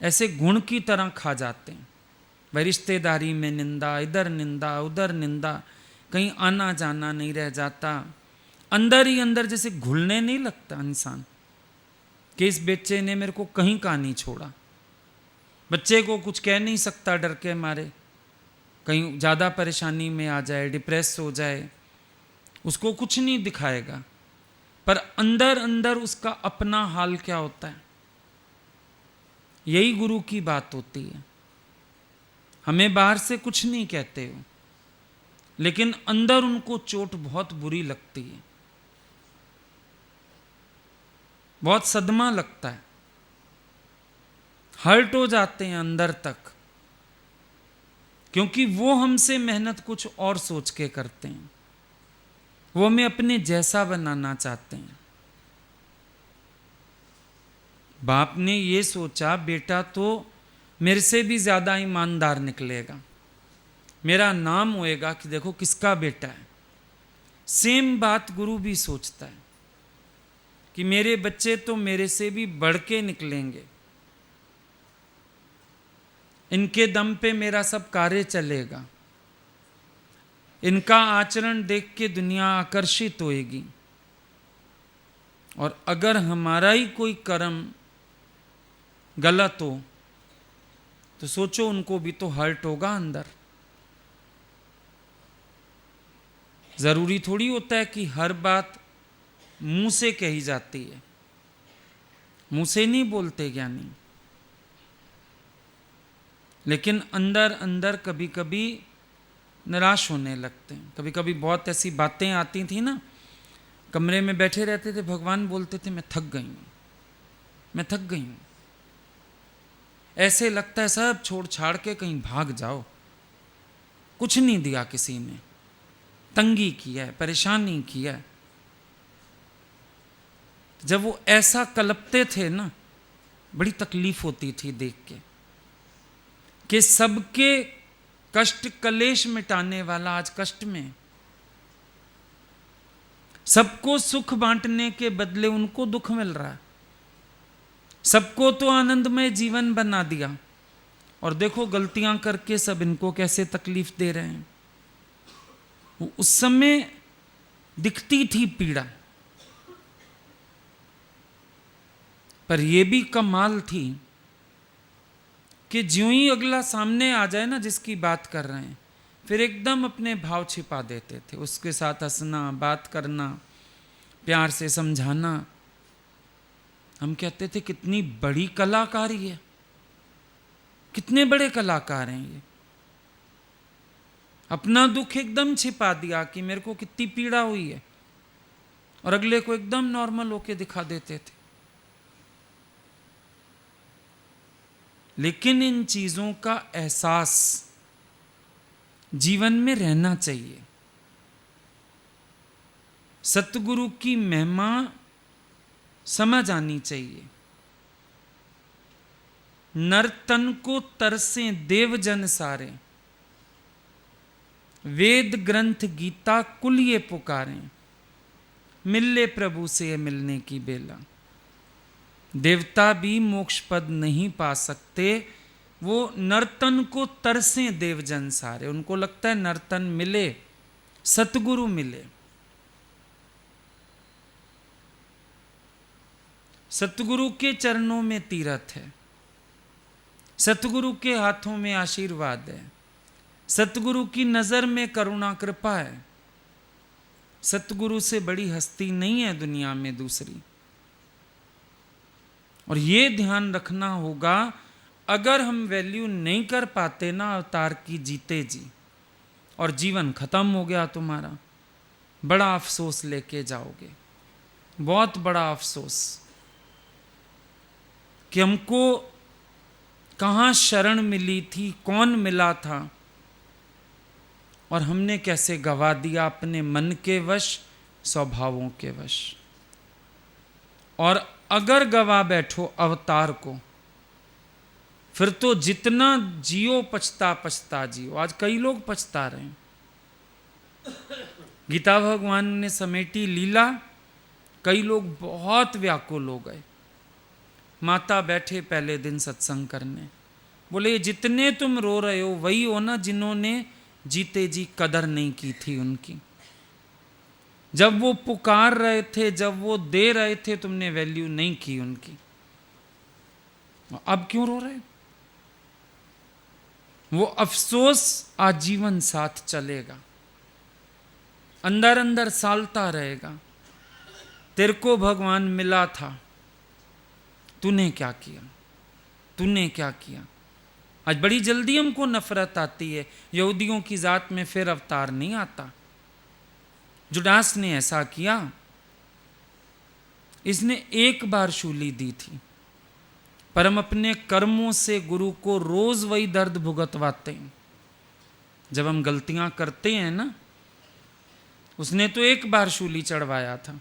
ऐसे गुण की तरह खा जाते हैं। वह रिश्तेदारी में निंदा, इधर निंदा, उधर निंदा, कहीं आना जाना नहीं रह जाता, अंदर ही अंदर जैसे घुलने नहीं लगता इंसान कि इस बच्चे ने मेरे को कहीं का नहीं छोड़ा। बच्चे को कुछ कह नहीं सकता डर के मारे, कहीं ज़्यादा परेशानी में आ जाए, डिप्रेस हो जाए, उसको कुछ नहीं दिखाएगा, पर अंदर अंदर उसका अपना हाल क्या होता है। यही गुरु की बात होती है। हमें बाहर से कुछ नहीं कहते हो, लेकिन अंदर उनको चोट बहुत बुरी लगती है, बहुत सदमा लगता है, हर्ट हो जाते हैं अंदर तक, क्योंकि वो हमसे मेहनत कुछ और सोच के करते हैं, वो हमें अपने जैसा बनाना चाहते हैं। बाप ने ये सोचा बेटा तो मेरे से भी ज़्यादा ईमानदार निकलेगा, मेरा नाम होएगा कि देखो किसका बेटा है। सेम बात गुरु भी सोचता है कि मेरे बच्चे तो मेरे से भी बढ़ के निकलेंगे, इनके दम पे मेरा सब कार्य चलेगा, इनका आचरण देख के दुनिया आकर्षित होएगी। और अगर हमारा ही कोई कर्म गलत हो तो सोचो उनको भी तो हर्ट होगा अंदर। जरूरी थोड़ी होता है कि हर बात मुंह से कही जाती है, मुंह से नहीं बोलते ज्ञानी, लेकिन अंदर अंदर कभी कभी निराश होने लगते हैं। कभी कभी बहुत ऐसी बातें आती थी ना, कमरे में बैठे रहते थे, भगवान बोलते थे मैं थक गई हूं, मैं थक गई हूं। ऐसे लगता है सब छोड़ छाड़ के कहीं भाग जाओ, कुछ नहीं दिया किसी ने, तंगी किया है, परेशानी किया है। जब वो ऐसा कलपते थे ना, बड़ी तकलीफ होती थी देख के कि सबके कष्ट कलेश मिटाने वाला आज कष्ट में, सबको सुख बांटने के बदले उनको दुख मिल रहा है। सबको तो आनंदमय जीवन बना दिया और देखो गलतियां करके सब इनको कैसे तकलीफ दे रहे हैं। उस समय दिखती थी पीड़ा, पर यह भी कमाल थी कि ज्यों ही अगला सामने आ जाए ना जिसकी बात कर रहे हैं, फिर एकदम अपने भाव छिपा देते थे। उसके साथ हंसना, बात करना, प्यार से समझाना। हम कहते थे कितनी बड़ी कलाकारी है, कितने बड़े कलाकार हैं ये। अपना दुख एकदम छिपा दिया कि मेरे को कितनी पीड़ा हुई है, और अगले को एकदम नॉर्मल होके दिखा देते थे। लेकिन इन चीजों का एहसास जीवन में रहना चाहिए। सतगुरु की महिमा समझ आनी चाहिए। नर तन को तरसे देव जन सारे, वेद ग्रंथ गीता कुल ये पुकारें, मिले प्रभु से मिलने की बेला। देवता भी मोक्ष पद नहीं पा सकते, वो नर्तन को तरसे देवजन सारे। उनको लगता है नर्तन मिले, सतगुरु मिले। सतगुरु के चरणों में तीरथ है, सतगुरु के हाथों में आशीर्वाद है, सतगुरु की नजर में करुणा कृपा है। सतगुरु से बड़ी हस्ती नहीं है दुनिया में दूसरी। और ये ध्यान रखना होगा, अगर हम वैल्यू नहीं कर पाते ना अवतार की जीते जी, और जीवन खत्म हो गया तुम्हारा, बड़ा अफसोस लेके जाओगे, बहुत बड़ा अफसोस कि हमको कहाँ शरण मिली थी, कौन मिला था, और हमने कैसे गवा दिया अपने मन के वश, स्वभावों के वश। और अगर गवा बैठो अवतार को, फिर तो जितना जियो पछता पछता जियो। आज कई लोग पछता रहे हैं। गीता भगवान ने समेटी लीला, कई लोग बहुत व्याकुल हो गए। माता बैठे पहले दिन सत्संग करने, बोले जितने तुम रो रहे हो वही हो ना जिन्होंने जीते जी कदर नहीं की थी उनकी। जब वो पुकार रहे थे, जब वो दे रहे थे, तुमने वैल्यू नहीं की उनकी। अब क्यों रो रहे? वो अफसोस आजीवन साथ चलेगा, अंदर अंदर सालता रहेगा। तेरे को भगवान मिला था, तूने क्या किया, तूने क्या किया। आज बड़ी जल्दी हमको नफरत आती है। यहूदियों की जात में फिर अवतार नहीं आता। जुडास ने ऐसा किया, इसने एक बार शूली दी थी, पर हम अपने कर्मों से गुरु को रोज वही दर्द भुगतवाते हैं। जब हम गलतियां करते हैं ना, उसने तो एक बार शूली चढ़वाया था।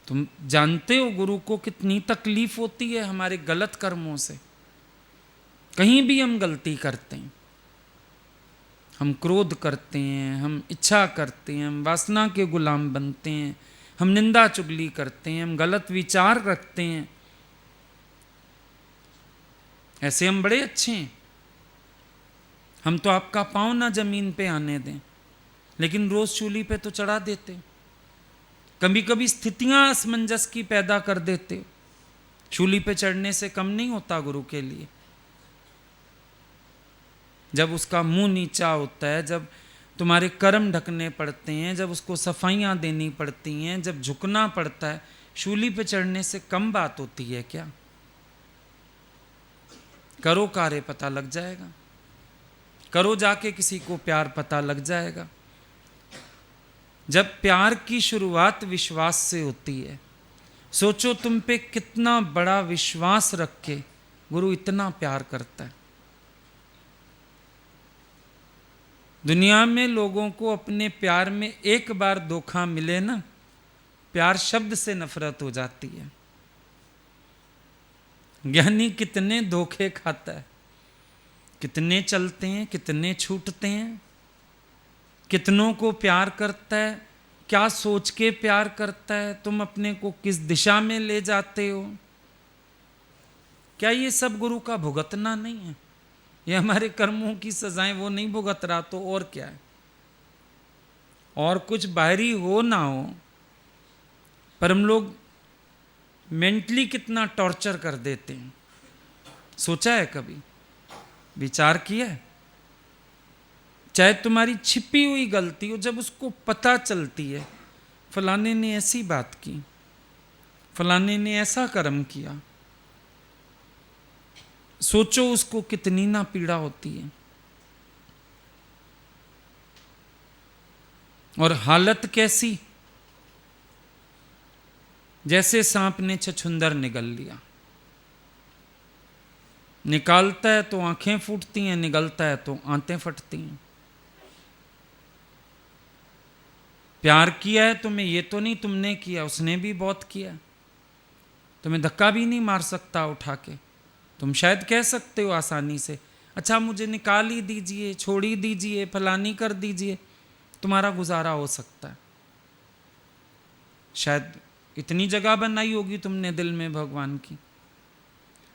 तुम जानते हो गुरु को कितनी तकलीफ होती है हमारे गलत कर्मों से। कहीं भी हम गलती करते हैं, हम क्रोध करते हैं, हम इच्छा करते हैं, हम वासना के गुलाम बनते हैं, हम निंदा चुगली करते हैं, हम गलत विचार रखते हैं, ऐसे हम बड़े अच्छे हैं, हम तो आपका पाँव ना जमीन पे आने दें, लेकिन रोज शूली पे तो चढ़ा देते। कभी कभी स्थितियां असमंजस की पैदा कर देते। शूली पे चढ़ने से कम नहीं होता गुरु के लिए। जब उसका मुंह नीचा होता है, जब तुम्हारे कर्म ढकने पड़ते हैं, जब उसको सफाइयां देनी पड़ती हैं, जब झुकना पड़ता है, शूली पे चढ़ने से कम बात होती है क्या? करो कार्य, पता लग जाएगा। करो जाके किसी को प्यार, पता लग जाएगा। जब प्यार की शुरुआत विश्वास से होती है, सोचो तुम पे कितना बड़ा विश्वास रख के गुरु इतना प्यार करता है। दुनिया में लोगों को अपने प्यार में एक बार धोखा मिले ना, प्यार शब्द से नफरत हो जाती है। ज्ञानी कितने धोखे खाता है, कितने चलते हैं, कितने छूटते हैं, कितनों को प्यार करता है, क्या सोच के प्यार करता है, तुम अपने को किस दिशा में ले जाते हो। क्या ये सब गुरु का भुगतना नहीं है? ये हमारे कर्मों की सजाएं वो नहीं भुगत रहा तो और क्या है? और कुछ बाहरी हो ना हो, पर हम लोग मेंटली कितना टॉर्चर कर देते हैं, सोचा है कभी? विचार किया है? चाहे तुम्हारी छिपी हुई गलती हो, जब उसको पता चलती है फलाने ने ऐसी बात की, फलाने ने ऐसा कर्म किया, सोचो उसको कितनी ना पीड़ा होती है। और हालत कैसी, जैसे सांप ने छछूंदर निगल लिया। निकालता है तो आंखें फूटती हैं, निगलता है तो आंतें फटती हैं। प्यार किया है तुम्हें, ये तो नहीं तुमने किया, उसने भी बहुत किया। तुम्हें धक्का भी नहीं मार सकता उठा के। तुम शायद कह सकते हो आसानी से, अच्छा मुझे निकाल ही दीजिए, छोड़ ही दीजिए, फलानी कर दीजिए, तुम्हारा गुजारा हो सकता है। शायद इतनी जगह बनाई होगी तुमने दिल में भगवान की,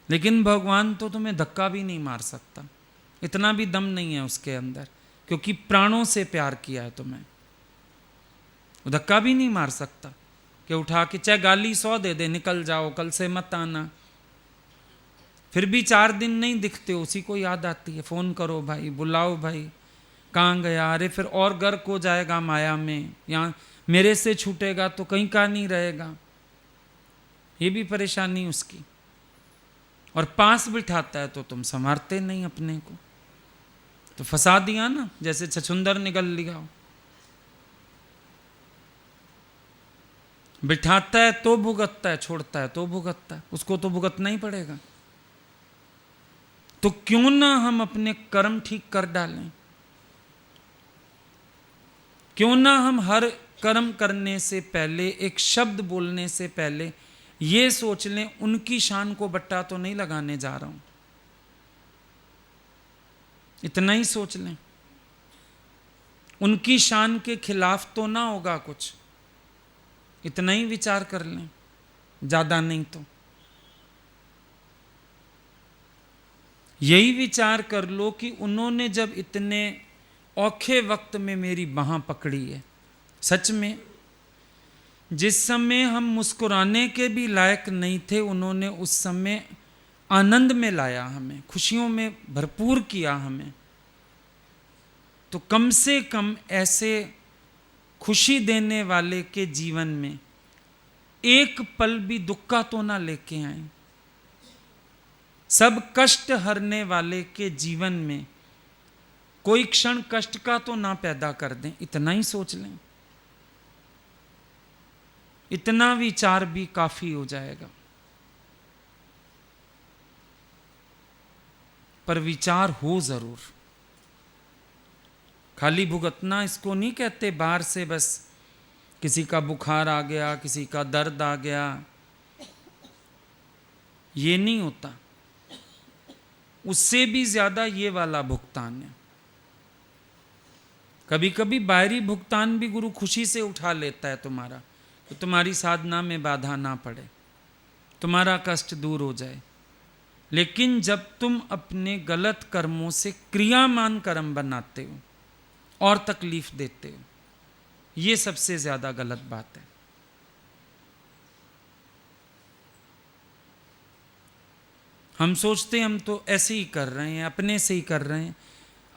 लेकिन भगवान तो तुम्हें धक्का भी नहीं मार सकता। इतना भी दम नहीं है उसके अंदर, क्योंकि प्राणों से प्यार किया है तुम्हें। वो धक्का भी नहीं मार सकता कि उठा के चाहे गाली 100 दे दे, निकल जाओ, कल से मत आना। फिर भी 4 दिन नहीं दिखते, उसी को याद आती है, फोन करो भाई, बुलाओ भाई, कहाँ गया? अरे फिर और गर्क हो जाएगा माया में, यहाँ मेरे से छूटेगा तो कहीं का नहीं रहेगा। ये भी परेशानी उसकी। और पास बिठाता है तो तुम संभालते नहीं अपने को, तो फंसा दिया ना, जैसे छछुंदर निगल लिया हो। बिठाता है तो भुगतता है, छोड़ता है तो भुगतता है, उसको तो भुगतना ही पड़ेगा। तो क्यों ना हम अपने कर्म ठीक कर डालें? क्यों ना हम हर कर्म करने से पहले, एक शब्द बोलने से पहले ये सोच लें, उनकी शान को बट्टा तो नहीं लगाने जा रहा हूं। इतना ही सोच लें, उनकी शान के खिलाफ तो ना होगा कुछ, इतना ही विचार कर लें, ज्यादा नहीं तो। यही विचार कर लो कि उन्होंने जब इतने औखे वक्त में मेरी बाह पकड़ी है, सच में जिस समय हम मुस्कुराने के भी लायक नहीं थे, उन्होंने उस समय आनंद में लाया हमें, खुशियों में भरपूर किया हमें। तो कम से कम ऐसे खुशी देने वाले के जीवन में एक पल भी दुख का तो ना लेके आए। सब कष्ट हरने वाले के जीवन में कोई क्षण कष्ट का तो ना पैदा कर दें, इतना ही सोच लें। इतना विचार भी काफी हो जाएगा। पर विचार हो जरूर। खाली भुगतना इसको नहीं कहते, बाहर से बस किसी का बुखार आ गया, किसी का दर्द आ गया, ये नहीं होता। उससे भी ज्यादा ये वाला भुगतान है। कभी कभी बाहरी भुगतान भी गुरु खुशी से उठा लेता है तुम्हारा, तो तुम्हारी साधना में बाधा ना पड़े, तुम्हारा कष्ट दूर हो जाए। लेकिन जब तुम अपने गलत कर्मों से क्रियामान कर्म बनाते हो और तकलीफ देते हो, ये सबसे ज्यादा गलत बात है। हम सोचते हम तो ऐसे ही कर रहे हैं, अपने से ही कर रहे हैं।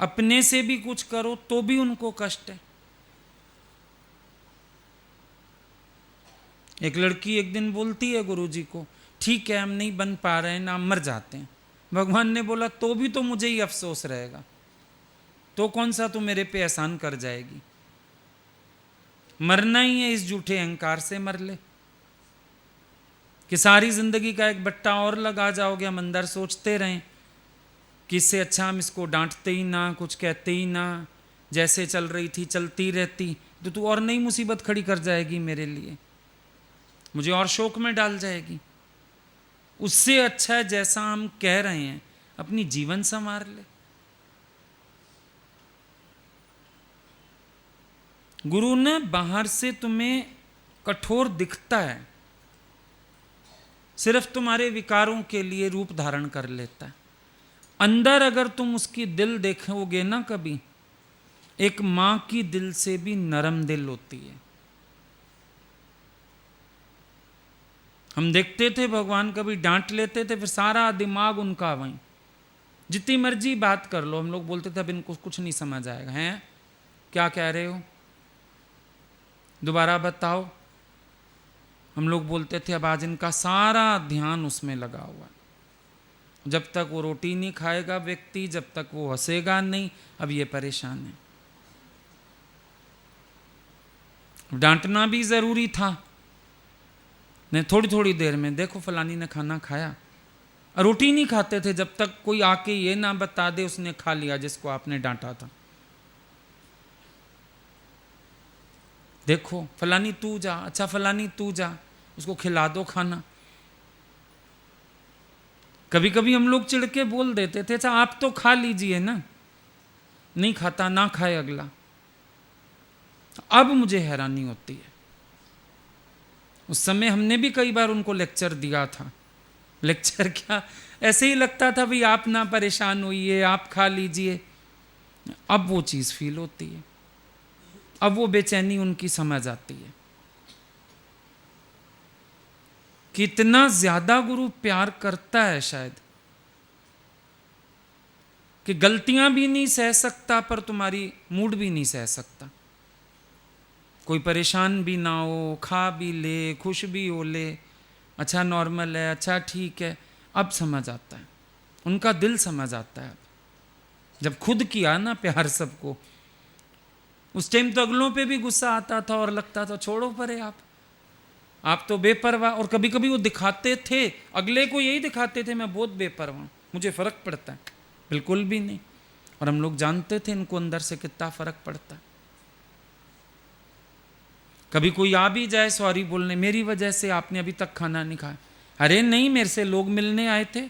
अपने से भी कुछ करो तो भी उनको कष्ट है। एक लड़की एक दिन बोलती है गुरुजी को, ठीक है हम नहीं बन पा रहे हैं ना, हम मर जाते हैं। भगवान ने बोला तो भी तो मुझे ही अफसोस रहेगा, तो कौन सा तू मेरे पे एहसान कर जाएगी। मरना ही है, इस झूठे अहंकार से मर ले कि सारी जिंदगी का एक बट्टा और लगा जाओगे। हम अंदर सोचते रहें कि इससे अच्छा हम इसको डांटते ही ना, कुछ कहते ही ना, जैसे चल रही थी चलती रहती, तो तू और नई मुसीबत खड़ी कर जाएगी मेरे लिए, मुझे और शोक में डाल जाएगी। उससे अच्छा है जैसा हम कह रहे हैं अपनी जीवन संवार ले। गुरु ने बाहर से तुम्हें कठोर दिखता है, सिर्फ तुम्हारे विकारों के लिए रूप धारण कर लेता है। अंदर अगर तुम उसकी दिल देखोगे ना, कभी एक मां की दिल से भी नरम दिल होती है। हम देखते थे भगवान कभी डांट लेते थे, फिर सारा दिमाग उनका वहीं, जितनी मर्जी बात कर लो, हम लोग बोलते थे अब इनको कुछ नहीं समझ आएगा, हैं क्या कह रहे हो, दोबारा बताओ। हम लोग बोलते थे अब आज इनका सारा ध्यान उसमें लगा हुआ है। जब तक वो रोटी नहीं खाएगा व्यक्ति, जब तक वो हंसेगा नहीं, अब ये परेशान है। डांटना भी जरूरी था, नहीं थोड़ी थोड़ी देर में देखो फलानी ने खाना खाया। रोटी नहीं खाते थे जब तक कोई आके ये ना बता दे उसने खा लिया जिसको आपने डांटा था। देखो फलानी तू जा, अच्छा फलानी तू जा, उसको खिला दो खाना। कभी कभी हम लोग चिढ़ के बोल देते थे अच्छा आप तो खा लीजिए ना, नहीं खाता ना खाए अगला। अब मुझे हैरानी होती है, उस समय हमने भी कई बार उनको लेक्चर दिया था। लेक्चर क्या, ऐसे ही लगता था भाई आप ना परेशान होइए, आप खा लीजिए। अब वो चीज फील होती है, अब वो बेचैनी उनकी समझ आती है। कितना ज्यादा गुरु प्यार करता है शायद, कि गलतियां भी नहीं सह सकता पर तुम्हारी मूड भी नहीं सह सकता। कोई परेशान भी ना हो, खा भी ले, खुश भी हो ले, अच्छा नॉर्मल है, अच्छा ठीक है। अब समझ आता है, उनका दिल समझ आता है। जब खुद किया ना प्यार सबको, उस टाइम तो अगलों पे भी गुस्सा आता था और लगता था छोड़ो परे आप तो बेपरवाह। और कभी कभी वो दिखाते थे, अगले को यही दिखाते थे मैं बहुत बेपरवाह, मुझे फर्क पड़ता है। बिल्कुल भी नहीं। और हम लोग जानते थे इनको अंदर से कितना फर्क पड़ता है। कभी कोई आ भी जाए सॉरी बोलने, मेरी वजह से आपने अभी तक खाना नहीं खाया। अरे नहीं, मेरे से लोग मिलने आए थे,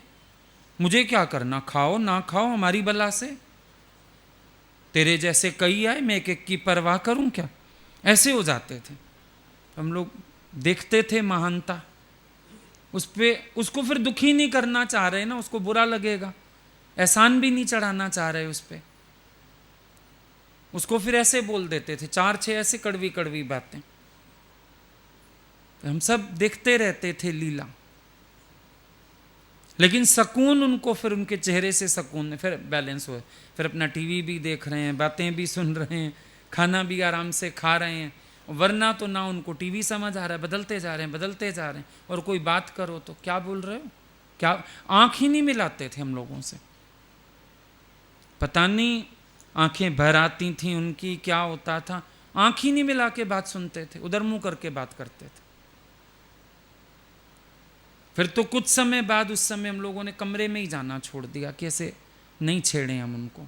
मुझे क्या करना, खाओ ना खाओ हमारी बला से। तेरे जैसे कई आए, मैं एक एक की परवाह करूं क्या। ऐसे हो जाते थे हम लोग। देखते थे महानता उस पे, उसको फिर दुखी नहीं करना चाह रहे ना, उसको बुरा लगेगा। एहसान भी नहीं चढ़ाना चाह रहे उस पे, उसको फिर ऐसे बोल देते थे 4-6 ऐसे कड़वी कड़वी बातें। तो हम सब देखते रहते थे लीला, लेकिन सुकून उनको, फिर उनके चेहरे से सुकून, फिर बैलेंस हुए, फिर अपना टीवी भी देख रहे हैं, बातें भी सुन रहे हैं, खाना भी आराम से खा रहे हैं। वरना तो ना उनको टीवी समझ आ रहा है, बदलते जा रहे हैं बदलते जा रहे हैं। और कोई बात करो तो क्या बोल रहे हो, क्या, आंख ही नहीं मिलाते थे हम लोगों से। पता नहीं आंखें भर आती थी उनकी, क्या होता था, आंख ही नहीं मिला के बात सुनते थे, उधर मुंह करके बात करते थे। फिर तो कुछ समय बाद, उस समय हम लोगों ने कमरे में ही जाना छोड़ दिया कि ऐसे नहीं छेड़े हम उनको।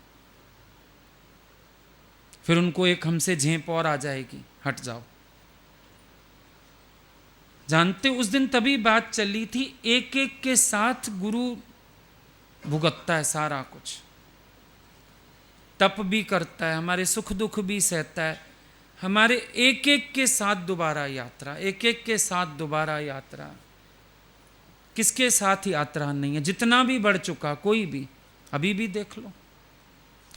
फिर उनको एक हमसे झेप और आ जाएगी, हट जाओ। जानते उस दिन तभी बात चली थी, एक एक के साथ गुरु भुगतता है सारा कुछ, तप भी करता है, हमारे सुख दुख भी सहता है, हमारे एक एक के साथ दोबारा यात्रा, एक एक के साथ दोबारा यात्रा। किसके साथ यात्रा नहीं है? जितना भी बढ़ चुका कोई भी, अभी भी देख लो,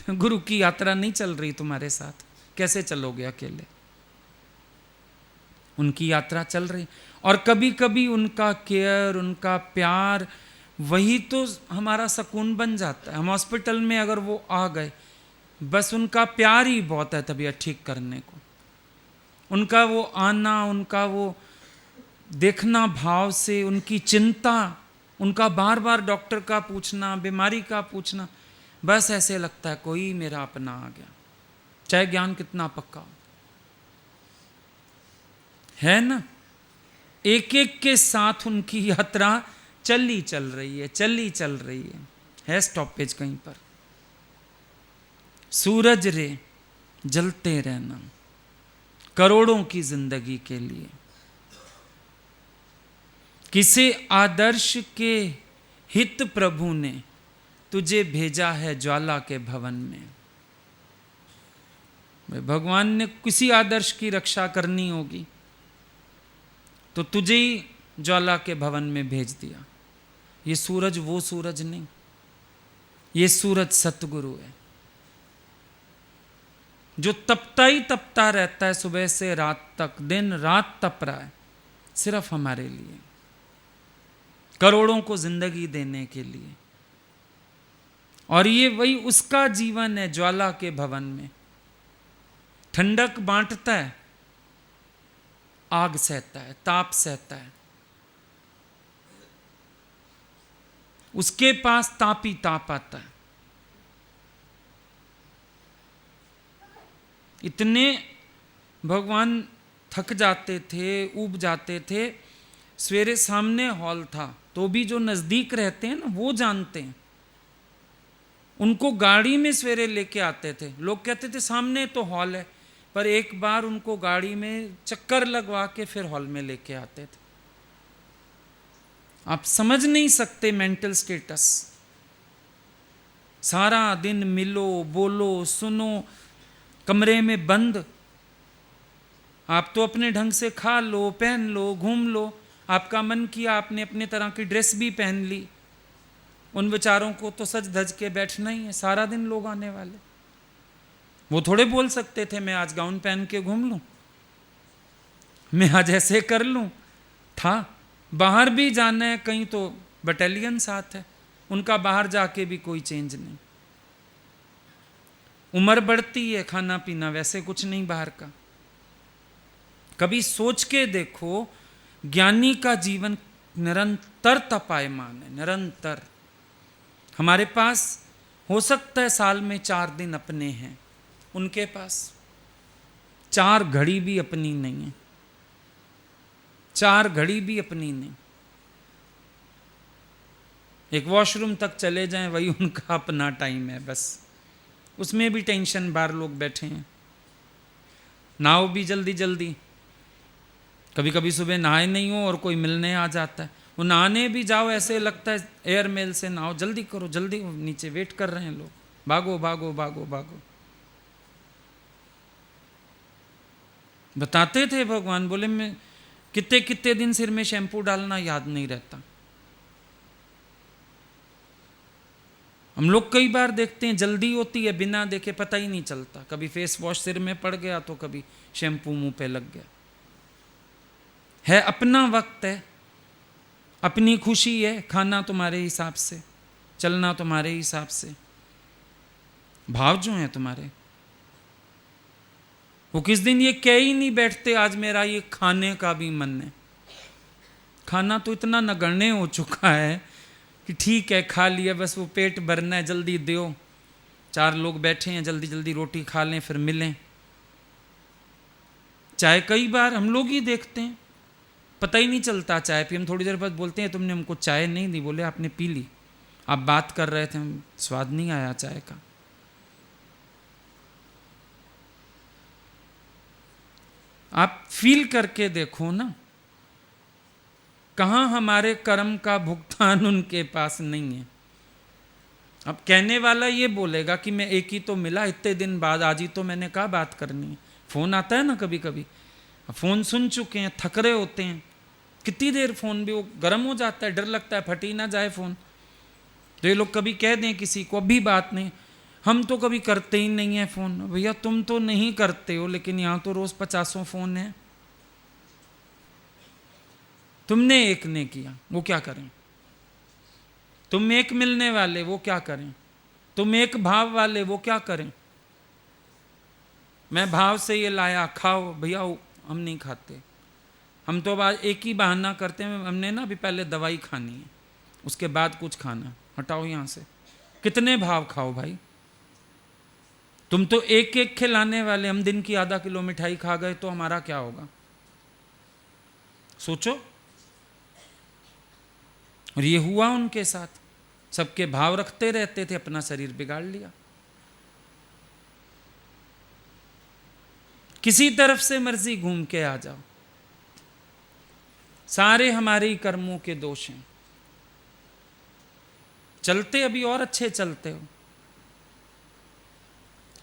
गुरु की यात्रा नहीं चल रही तुम्हारे साथ, कैसे चलोगे अकेले? उनकी यात्रा चल रही, और कभी कभी उनका केयर, उनका प्यार, वही तो हमारा सुकून बन जाता है। हम हॉस्पिटल में अगर वो आ गए, बस उनका प्यार ही बहुत है तबीयत ठीक करने को। उनका वो आना, उनका वो देखना भाव से, उनकी चिंता, उनका बार बार डॉक्टर का पूछना, बीमारी का पूछना, बस ऐसे लगता है कोई मेरा अपना आ गया, चाहे ज्ञान कितना पक्का हो, है ना। एक एक के साथ उनकी यात्रा चली चल रही है, चली चल रही है स्टॉपेज कहीं पर। सूरज रे जलते रहना करोड़ों की जिंदगी के लिए, किसे आदर्श के हित प्रभु ने तुझे भेजा है ज्वाला के भवन में। भगवान ने किसी आदर्श की रक्षा करनी होगी तो तुझे ही ज्वाला के भवन में भेज दिया। ये सूरज वो सूरज नहीं, ये सूरज सतगुरु है, जो तपता ही तपता रहता है सुबह से रात तक, दिन रात तप रहा है सिर्फ हमारे लिए, करोड़ों को जिंदगी देने के लिए। और ये वही उसका जीवन है ज्वाला के भवन में। ठंडक बांटता है, आग सहता है, ताप सहता है, उसके पास ताप ही ताप आता है। इतने भगवान थक जाते थे, ऊब जाते थे, सवेरे सामने हॉल था तो भी जो नजदीक रहते हैं ना वो जानते हैं, उनको गाड़ी में सवेरे लेके आते थे। लोग कहते थे सामने तो हॉल है, पर एक बार उनको गाड़ी में चक्कर लगवा के फिर हॉल में लेके आते थे। आप समझ नहीं सकते मेंटल स्टेटस। सारा दिन मिलो, बोलो, सुनो, कमरे में बंद। आप तो अपने ढंग से खा लो, पहन लो, घूम लो, आपका मन किया आपने अपने तरह की ड्रेस भी पहन ली। उन बेचारों को तो सज धज के बैठना ही है, सारा दिन लोग आने वाले। वो थोड़े बोल सकते थे मैं आज गाउन पहन के घूम लूं, मैं आज ऐसे कर लूं। था बाहर भी जाना है कहीं तो बटालियन साथ है, उनका बाहर जाके भी कोई चेंज नहीं। उम्र बढ़ती है, खाना पीना वैसे कुछ नहीं बाहर का। कभी सोच के देखो, ज्ञानी का जीवन निरंतर तपायमान है, निरंतर। हमारे पास हो सकता है साल में 4 दिन अपने हैं, उनके पास 4 घड़ी भी अपनी नहीं है, 4 घड़ी भी अपनी नहीं। एक वॉशरूम तक चले जाएं वही उनका अपना टाइम है बस, उसमें भी टेंशन, बाहर लोग बैठे हैं। नहाओ भी जल्दी जल्दी, कभी कभी सुबह नहाए नहीं हो और कोई मिलने आ जाता है, वो नहाने भी जाओ ऐसे लगता है एयर मेल से नहाओ, जल्दी करो जल्दी, नीचे वेट कर रहे हैं लोग, भागो भागो भागो भागो। बताते थे भगवान, बोले मैं कितने कितने दिन सिर में शैम्पू डालना याद नहीं रहता। हम लोग कई बार देखते हैं जल्दी होती है, बिना देखे पता ही नहीं चलता, कभी फेस वॉश सिर में पड़ गया तो कभी शैम्पू मुंह पे लग गया। है अपना वक्त है, अपनी खुशी है, खाना तुम्हारे हिसाब से, चलना तुम्हारे हिसाब से, भाव जो हैं तुम्हारे। वो किस दिन ये कह ही नहीं बैठते आज मेरा ये खाने का भी मन है। खाना तो इतना नगण्य हो चुका है कि ठीक है खा लिया, बस वो पेट भरना है, जल्दी दो, 4 लोग बैठे हैं जल्दी जल्दी रोटी खा लें फिर मिलें। चाय कई बार हम लोग ही देखते हैं, पता ही नहीं चलता चाय पी, हम थोड़ी देर बाद बोलते हैं तुमने हमको चाय नहीं दी, बोले आपने पी ली, आप बात कर रहे थे, स्वाद नहीं आया चाय का। आप फील करके देखो ना, कहाँ हमारे कर्म का भुगतान उनके पास नहीं है। अब कहने वाला ये बोलेगा कि मैं एक ही तो मिला इतने दिन बाद, आज ही तो मैंने कहा बात करनी है। फोन आता है ना कभी कभी, फोन सुन चुके हैं, थक रहे होते हैं, कितनी देर फोन भी वो गर्म हो जाता है, डर लगता है फट ही ना जाए फोन। तो ये लोग कभी कह दें किसी को, अभी बात नहीं, हम तो कभी करते ही नहीं है फोन। भैया तुम तो नहीं करते हो, लेकिन यहां तो रोज 50 फोन है। तुमने एक ने किया, वो क्या करें? तुम एक मिलने वाले, वो क्या करें? तुम एक भाव वाले, वो क्या करें? मैं भाव से ये लाया, खाओ भैया, हम नहीं खाते। हम तो आज एक ही बहाना करते हैं, हमने ना अभी पहले दवाई खानी है, उसके बाद कुछ खाना, हटाओ यहां से। कितने भाव खाओ भाई? तुम तो एक एक खिलाने वाले, हम दिन की आधा किलो मिठाई खा गए तो हमारा क्या होगा? सोचो। और ये हुआ उनके साथ, सबके भाव रखते रहते थे, अपना शरीर बिगाड़ लिया। किसी तरफ से मर्जी घूम के आ जाओ, सारे हमारे ही कर्मों के दोष हैं। चलते अभी और अच्छे चलते हो,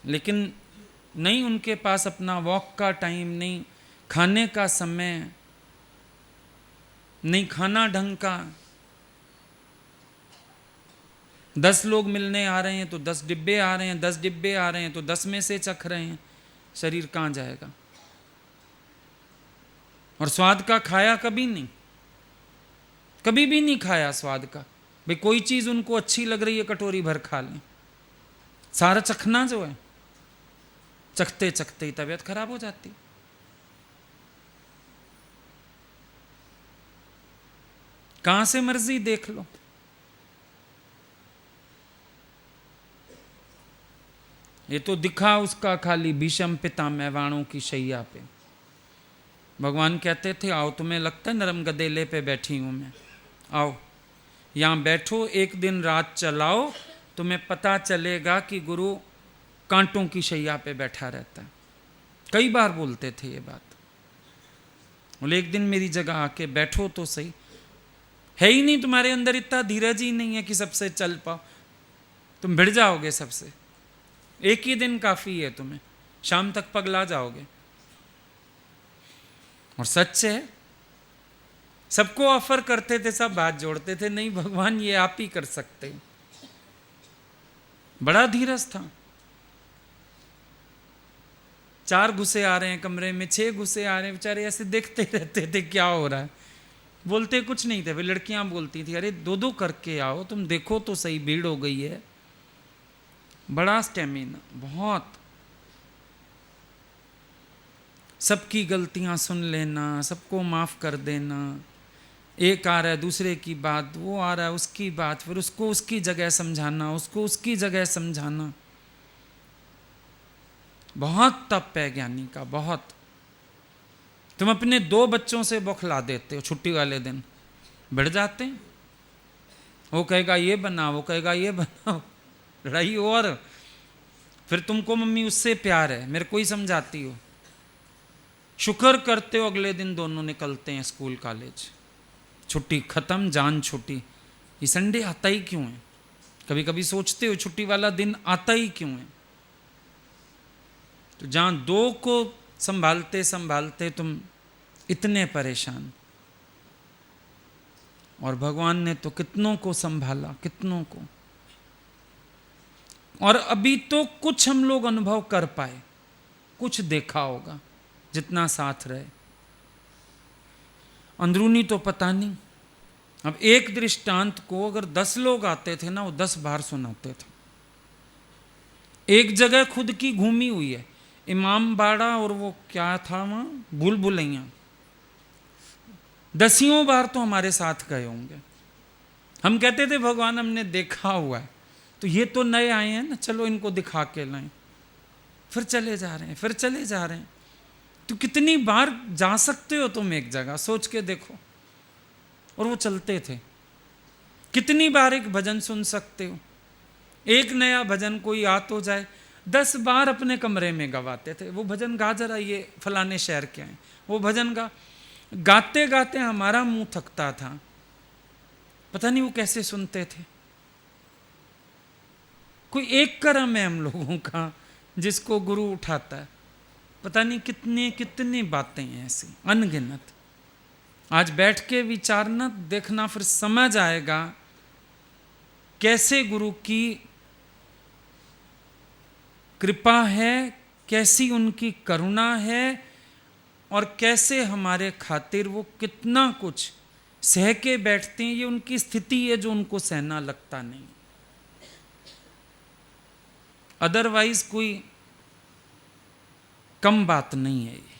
लेकिन नहीं उनके पास अपना वॉक का टाइम, नहीं खाने का समय, नहीं खाना ढंग का। 10 लोग मिलने आ रहे हैं तो 10 डिब्बे आ रहे हैं, 10 डिब्बे आ रहे हैं तो 10 में से चख रहे हैं। शरीर कहां जाएगा? और स्वाद का खाया कभी नहीं, कभी भी नहीं खाया स्वाद का। भाई कोई चीज उनको अच्छी लग रही है, कटोरी भर खा लें। सारा चखना जो है, चखते चखते ही तबीयत खराब हो जाती। कहां से मर्जी देख लो। ये तो दिखा उसका खाली भीषम पिता मैवाणों की शैया पे। भगवान कहते थे, आओ तुम्हें लगता है नरम गदेले पे बैठी हूं मैं, आओ यहां बैठो, एक दिन रात चलाओ, तुम्हें पता चलेगा कि गुरु कांटों की शैया पे बैठा रहता है। कई बार बोलते थे ये बात। बोले एक दिन मेरी जगह आके बैठो तो सही। है ही नहीं तुम्हारे अंदर, इतना धीरज ही नहीं है कि सबसे चल पाओ, तुम भिड़ जाओगे सबसे। एक ही दिन काफी है तुम्हें, शाम तक पगला जाओगे। और सच है, सबको ऑफर करते थे, सब हाथ जोड़ते थे, नहीं भगवान ये आप ही कर सकते। बड़ा धीरज था। 4 घुसे आ रहे हैं कमरे में, 6 घुसे आ रहे हैं, बेचारे ऐसे देखते रहते थे क्या हो रहा है। बोलते कुछ नहीं थे। वे लड़कियां बोलती थी, अरे 2-2 करके आओ, तुम देखो तो सही, भीड़ हो गई है। बड़ा स्टेमिना, बहुत। सबकी गलतियां सुन लेना, सबको माफ कर देना। एक आ रहा है दूसरे की बात, वो आ रहा है उसकी बात, फिर उसको उसकी जगह समझाना, उसको उसकी जगह समझाना। बहुत तप है ज्ञानी का, बहुत। तुम अपने 2 बच्चों से बौखला देते हो, छुट्टी वाले दिन बढ़ जाते हैं। वो कहेगा ये बनाओ, वो कहेगा ये बनाओ, लड़ाई। और फिर तुमको मम्मी उससे प्यार है, मेरे को ही समझाती हो। शुक्र करते हो अगले दिन दोनों निकलते हैं स्कूल कॉलेज, छुट्टी खत्म, जान छुट्टी। ये संडे आता ही क्यों है? कभी कभी सोचते हो छुट्टी वाला दिन आता ही क्यों है? तो जहां 2 को संभालते संभालते तुम इतने परेशान, और भगवान ने तो कितनों को संभाला, कितनों को। और अभी तो कुछ हम लोग अनुभव कर पाए, कुछ देखा होगा जितना साथ रहे, अंदरूनी तो पता नहीं। अब एक दृष्टांत को अगर 10 लोग आते थे ना, वो 10 बार सुनाते थे। एक जगह खुद की घूमी हुई है, इमाम बाड़ा, और वो क्या था वहां, भूल भुलैया। 10 बार तो हमारे साथ गए होंगे। हम कहते थे भगवान हमने देखा हुआ है, तो ये तो नए आए हैं ना, चलो इनको दिखा के लाएं। फिर चले जा रहे हैं, फिर चले जा रहे हैं। तो कितनी बार जा सकते हो तुम एक जगह, सोच के देखो। और वो चलते थे। कितनी बार एक भजन सुन सकते हो? एक नया भजन कोई आ तो जाए, 10 बार अपने कमरे में गवाते थे। वो भजन गा, जरा ये फलाने शहर के हैं, वो भजन गा। गाते गाते हमारा मुंह थकता था, पता नहीं वो कैसे सुनते थे। कोई एक कर्म है हम लोगों का जिसको गुरु उठाता है। पता नहीं कितने कितनी बातें हैं ऐसी अनगिनत। आज बैठ के विचारना, देखना, फिर समझ आएगा कैसे गुरु की कृपा है, कैसी उनकी करुणा है, और कैसे हमारे खातिर वो कितना कुछ सह के बैठते हैं। ये उनकी स्थिति है जो उनको सहना लगता नहीं। अदरवाइज कोई कम बात नहीं है ये।